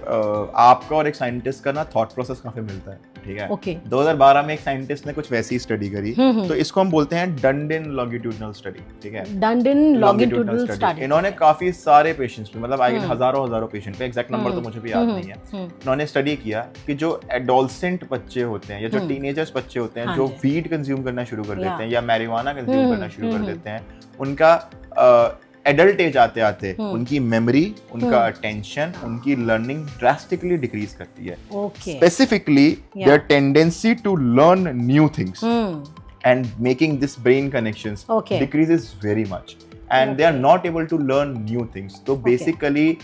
आपका और एक साइंटिस्ट का ना थॉट प्रोसेस काफी मिलता है, ठीक है। 2012 में एक साइंटिस्ट ने कुछ वैसी स्टडी करी, तो इसको हम बोलते हैं डंडिन लॉन्गिट्यूडनल स्टडी, ठीक है, डंडिन लॉन्गिट्यूडनल स्टडी। इन्होंने काफी सारे पेशेंट्स पे, मतलब आई हजारों पेशेंट पे, एग्जैक्ट नंबर तो मुझे भी याद नहीं है, इन्होंने स्टडी किया कि जो एडोलसेंट बच्चे होते हैं या जो टीनेजर्स बच्चे होते हैं जो वीड कंज्यूम करना शुरू कर देते हैं या मैरिजुआना कंज्यूम करना शुरू कर देते हैं, उनका एडल्ट एज आते आते उनकी मेमोरी, उनका अटेंशन, उनकी लर्निंग ड्रास्टिकली डिक्रीज करती है। Specifically their tendency to learn new things and making this brain connections decreases very much and they are not able to learn new things. तो basically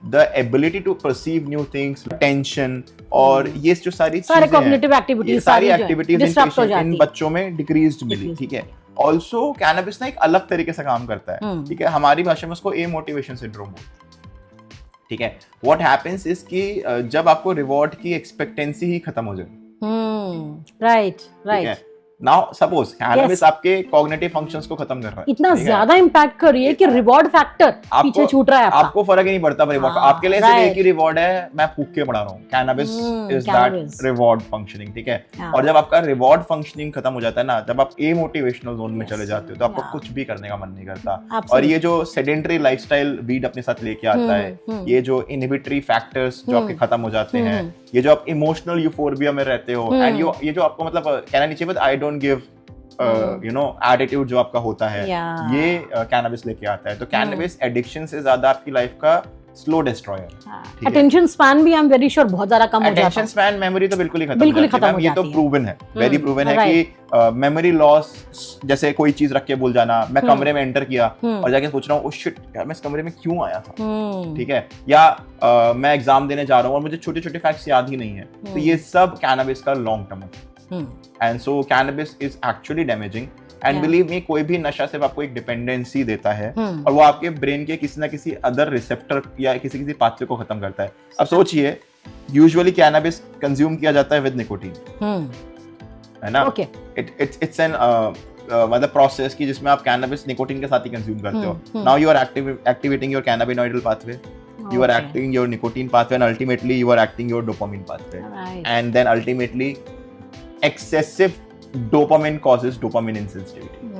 the ability to perceive new things, attention और ये जो सारी cognitive activities, सारी activities in बच्चों में decreased मिली, ठीक है। ऑल्सो कैनबिस ना एक अलग तरीके से काम करता है, ठीक है, हमारी भाषा में उसको मोटिवेशन सिंड्रोम बोलते हैं, ठीक है। व्हाट हैपेंस इज कि जब आपको रिवॉर्ड की एक्सपेक्टेंसी ही खत्म हो जाए, राइट, नाउ सपोज कैनबिस आपके कॉग्निटिव फंक्शंस को खत्म कर रहा है, इतना ज्यादा इंपैक्ट कर रही है कि रिवॉर्ड फैक्टर पीछे छूट रहा है आपको फर्क ही नहीं पड़ता रिवॉर्ड का, आपके लिए सिर्फ एक ही रिवॉर्ड है, मैं फूक के पड़ा रहा हूँ, cannabis is that reward functioning, ठीक है। और जब आपका रिवॉर्ड फंक्शनिंग खत्म हो जाता है ना, जब आप मोटिवेशनल जोन में चले जाते हो तो आपको कुछ भी करने का मन नहीं करता, और ये जो सेडेंटरी लाइफस्टाइल वीड अपने साथ लेके आता है, ये जो इनहिबिटरी फैक्टर्स जो आपके खत्म हो जाते हैं, ये जो आप इमोशनल यूफोरिया में रहते हो, एंड ये जो आपको मतलब कहना नहीं चाहिए, आई डोंट गिव एटीट्यूड जो आपका होता है, ये कैनबिस लेके आता है। तो कैनबिस एडिक्शन से ज्यादा आपकी लाइफ का स्लो डिस्ट्रॉयर। अटेंशन स्पैन भी आई एम वेरी श्योर बहुत ज्यादा कम हो जाता है। अटेंशन स्पैन, मेमोरी तो बिल्कुल ही खत्म हो जाती है, ये तो प्रूवन है, वेरी प्रूवन है कि मेमोरी लॉस, जैसे कोई चीज रख के भूल जाना, मैं कमरे में एंटर किया और जाके सोच रहा हूँ, ओह शिट यार मैं इस कमरे में क्यों आया था, ठीक है, या मैं एग्जाम देने जा रहा हूँ और मुझे छोटे छोटे फैक्ट्स याद ही नहीं है, तो ये सब कैनबिस का लॉन्ग टर्म है। And so cannabis is actually damaging and believe me, कोई भी नशा सिर्फ आपको एक डिपेंडेंसी देता है और वो आपके ब्रेन के किसी ना किसी अदर रिसेप्टर या किसी पाथवे को खत्म करता है। अब सोचिए, यूजुअली कैनबिस कंज्यूम किया जाता है विद निकोटीन, है ना, इट्स एन मतलब प्रोसेस की जिसमें आप कैनबिस निकोटिन के साथ ही कंज्यूम करते हो, now you are activating your cannabinoidal pathway, you are acting your nicotine pathway, and ultimately you are acting your dopamine pathway. Right. And then ultimately excessive dopamine causes dopamine insensitivity,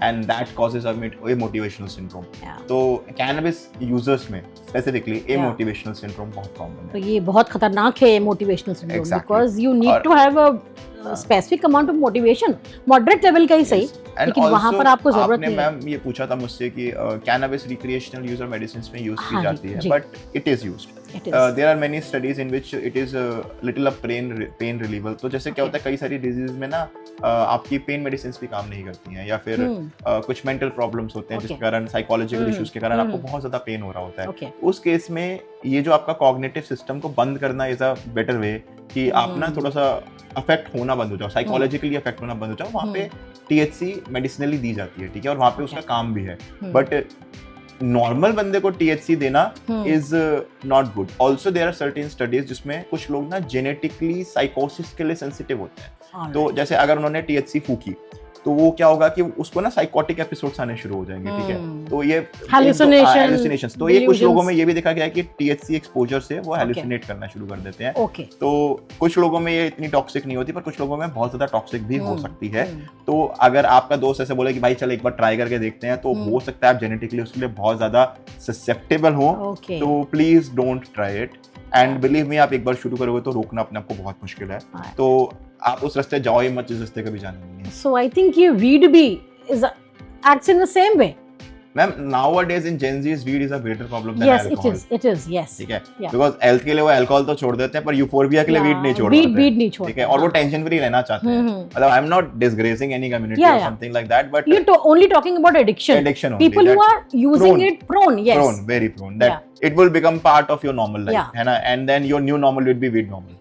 and that causes a motivational syndrome. तो cannabis users में specifically a motivational syndrome बहुत common है. तो ये बहुत खतरनाक है motivational syndrome, because you need to have a specific amount of motivation, moderate level का ही सही, लेकिन वहाँ पर आपको जरूरत नहीं है. मैम ये पूछा था मुझसे कि cannabis recreational use और medicines में यूज की जाती है, but it is used. There are many studies in which it is a little of pain reliever. तो जैसे क्या होता है कई सारी डिजीज में ना आपकी पेन मेडिसिन भी काम नहीं करती हैं, या फिर कुछ मेंटल प्रॉब्लम्स होते हैं जिसके कारण साइकोलॉजिकल इश्यूज के कारण आपको बहुत ज्यादा पेन हो रहा होता है. उस केस में ये जो आपका कॉग्निटिव सिस्टम को बंद करना इज अ बेटर वे कि आप ना थोड़ा सा अफेक्ट होना बंद हो जाओ, साइकोलॉजिकली अफेक्ट होना बंद हो जाओ. वहाँ पे THC मेडिसिनली दी जाती है, ठीक है, और वहाँ पे उसका काम भी है. बट नॉर्मल बंदे को THC देना is not good. Also there are certain studies जिसमें कुछ लोग ना जेनेटिकली साइकोसिस के लिए सेंसिटिव होते हैं. तो जैसे अगर उन्होंने THC फूकी तो वो क्या होगा कि उसको ना साइकोटिक एपिसोड्स आने शुरू हो जाएंगे, ठीक है. तो ये hallucinations, तो ये कुछ लोगों में ये भी देखा गया है कि THC एक्सपोजर से वो हैलुसिनेट करना शुरू कर देते हैं. तो कुछ लोगों में ये इतनी टॉक्सिक नहीं होती, पर कुछ लोगों में बहुत ज्यादा टॉक्सिक भी हो सकती है. तो अगर आपका दोस्त ऐसे बोले कि भाई चल एक बार ट्राई करके देखते हैं, तो हो सकता है आप जेनेटिकली उसके लिए बहुत ज्यादा ससेप्टेबल हो. तो please don't try it, and believe me, आप एक बार शुरू करोगे तो रोकना अपने आप को बहुत मुश्किल है. तो आप उस रास्ते जाओ ही मत जिस रास्ते कभी जाना नहीं है. So I think ये weed भी acts in the same way. Ma'am, nowadays in Gen Z's weed is a greater problem than alcohol. Yes, it is, yes. ठीक है, because health के लिए वो अल्कोहल तो छोड़ देते हैं, पर यूफोर्बिया के लिए वीड नहीं छोड़ देते. वीड नहीं छोड़ते, ठीक है, और वो टेंशन फ्री रहना चाहते हैं. मतलब I am not disgracing any community or something like that, but you're only talking about addiction only. People who are using it prone, very prone, that it will become part of your normal life, है ना, and then your new normal will be weed normal.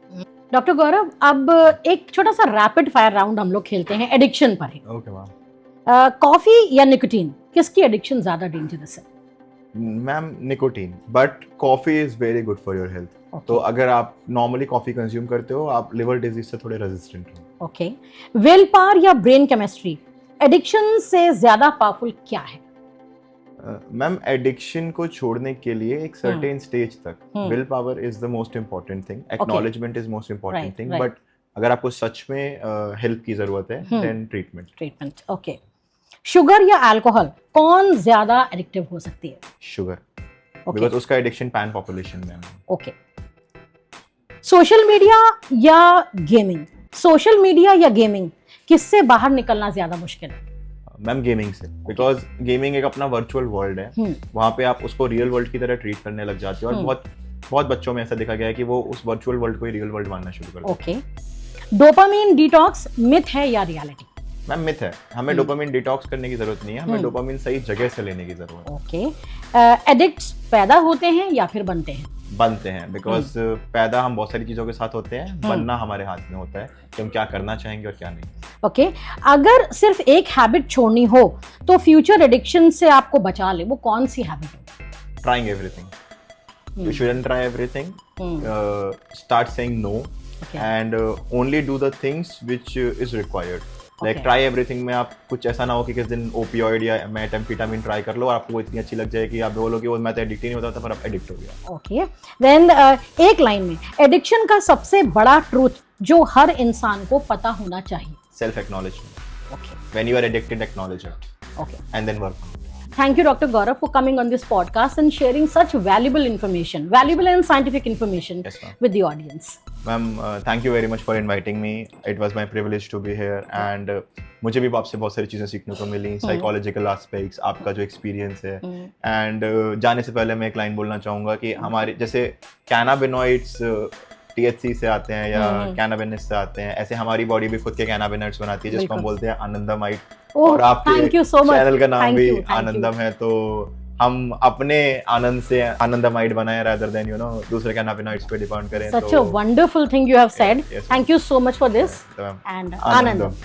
Doctor Gaurav, अब एक छोटा सा rapid fire round हम लोग खेलते हैं एडिक्शन पर ही. Okay ma'am. कॉफी या निकोटीन, किसकी एडिक्शन ज्यादा डेंजरस है? Ma'am nicotine, but coffee is very good for your health. तो अगर आप नॉर्मली कॉफी कंज्यूम करते हो, आप लिवर डिजीज से थोड़े रेजिस्टेंट हो. ओके. विल पावर या ब्रेन केमिस्ट्री, एडिक्शन से ज्यादा पावरफुल क्या है? मैम एडिक्शन को छोड़ने के लिए एक सर्टेन स्टेज तक will power is the most important thing, acknowledgement is most important thing, but अगर आपको सच में हेल्प की जरूरत है देन ट्रीटमेंट. ओके. शुगर या अल्कोहल, कौन ज्यादा एडिक्टिव हो सकती है? शुगर, बिकॉज़ उसका एडिक्शन पैन पॉपुलेशन में है. ओके. सोशल मीडिया या गेमिंग, सोशल मीडिया या गेमिंग, किससे बाहर निकलना ज्यादा मुश्किल है? मैम गेमिंग से, बिकॉज गेमिंग एक अपना वर्चुअल वर्ल्ड है. वहाँ पे आप उसको रियल वर्ल्ड की तरह ट्रीट करने लग जाते हो, और बहुत बच्चों में ऐसा देखा गया है कि वो उस वर्चुअल वर्ल्ड को ही रियल वर्ल्ड मानना शुरू कर देते हैं. ओके. डोपामिन डिटॉक्स मिथ है या रियलिटी? मैम मिथ है. हमें डोपामिन डिटॉक्स करने की जरूरत नहीं है, हमें डोपामिन सही जगह से लेने की जरूरत है. ओके. एडिक्ट्स पैदा होते हैं या फिर बनते हैं? बनते हैं, बिकॉज पैदा हम बहुत सारी चीजों के साथ होते हैं, बनना हमारे हाथ में होता है कि हम क्या करना चाहेंगे और क्या नहीं. ओके. अगर सिर्फ एक हैबिट छोड़नी हो तो फ्यूचर एडिक्शन से आपको बचा ले, वो कौन सी हैबिट है? Trying everything. You shouldn't try everything. Start saying no, and only do the things which is required. Like try everything में आप कुछ ऐसा ना हो कि किस दिन ओपियोइड या मेटाम्फेटामिन ट्राई कर लो और आपको इतनी अच्छी लग जाए कि आप बोलो कि वो मैं तो एडिक्ट ही नहीं होता था, पर आप एडिक्ट हो गया. ओके. देन एक लाइन में, एडिक्शन का सबसे बड़ा ट्रूथ जो हर इंसान को पता होना चाहिए? Self acknowledgement. Okay. When you are addicted, acknowledge it. Okay. And then work. Thank you, Dr. Gaurav, for coming on this podcast and sharing such valuable information, valuable and scientific information with the audience. Ma'am, thank you very much for inviting me. It was my privilege to be here, and मुझे भी आपसे बहुत सारी चीज़ें सीखने को मिली, psychological aspects, आपका जो एक्सपीरियंस है. एंड जाने से पहले मैं एक लाइन बोलना चाहूँगा कि हमारे जैसे कैनाबिनॉइड्स THC से आते हैं या कैनाबिनस से आते हैं, ऐसे हमारी बॉडी भी खुद के कैनाबिनॉइड्स बनाती है जिसको हम बोलते हैं आनंदमाइड. और आपके चैनल का नाम भी आनंदम है, तो हम अपने आनंद से आनंदमाइड बनाएं rather than दूसरे कैनाबिनॉइड्स पे डिपेंड करें. Such a wonderful thing you have said. Thank you so much for this. And Anandam.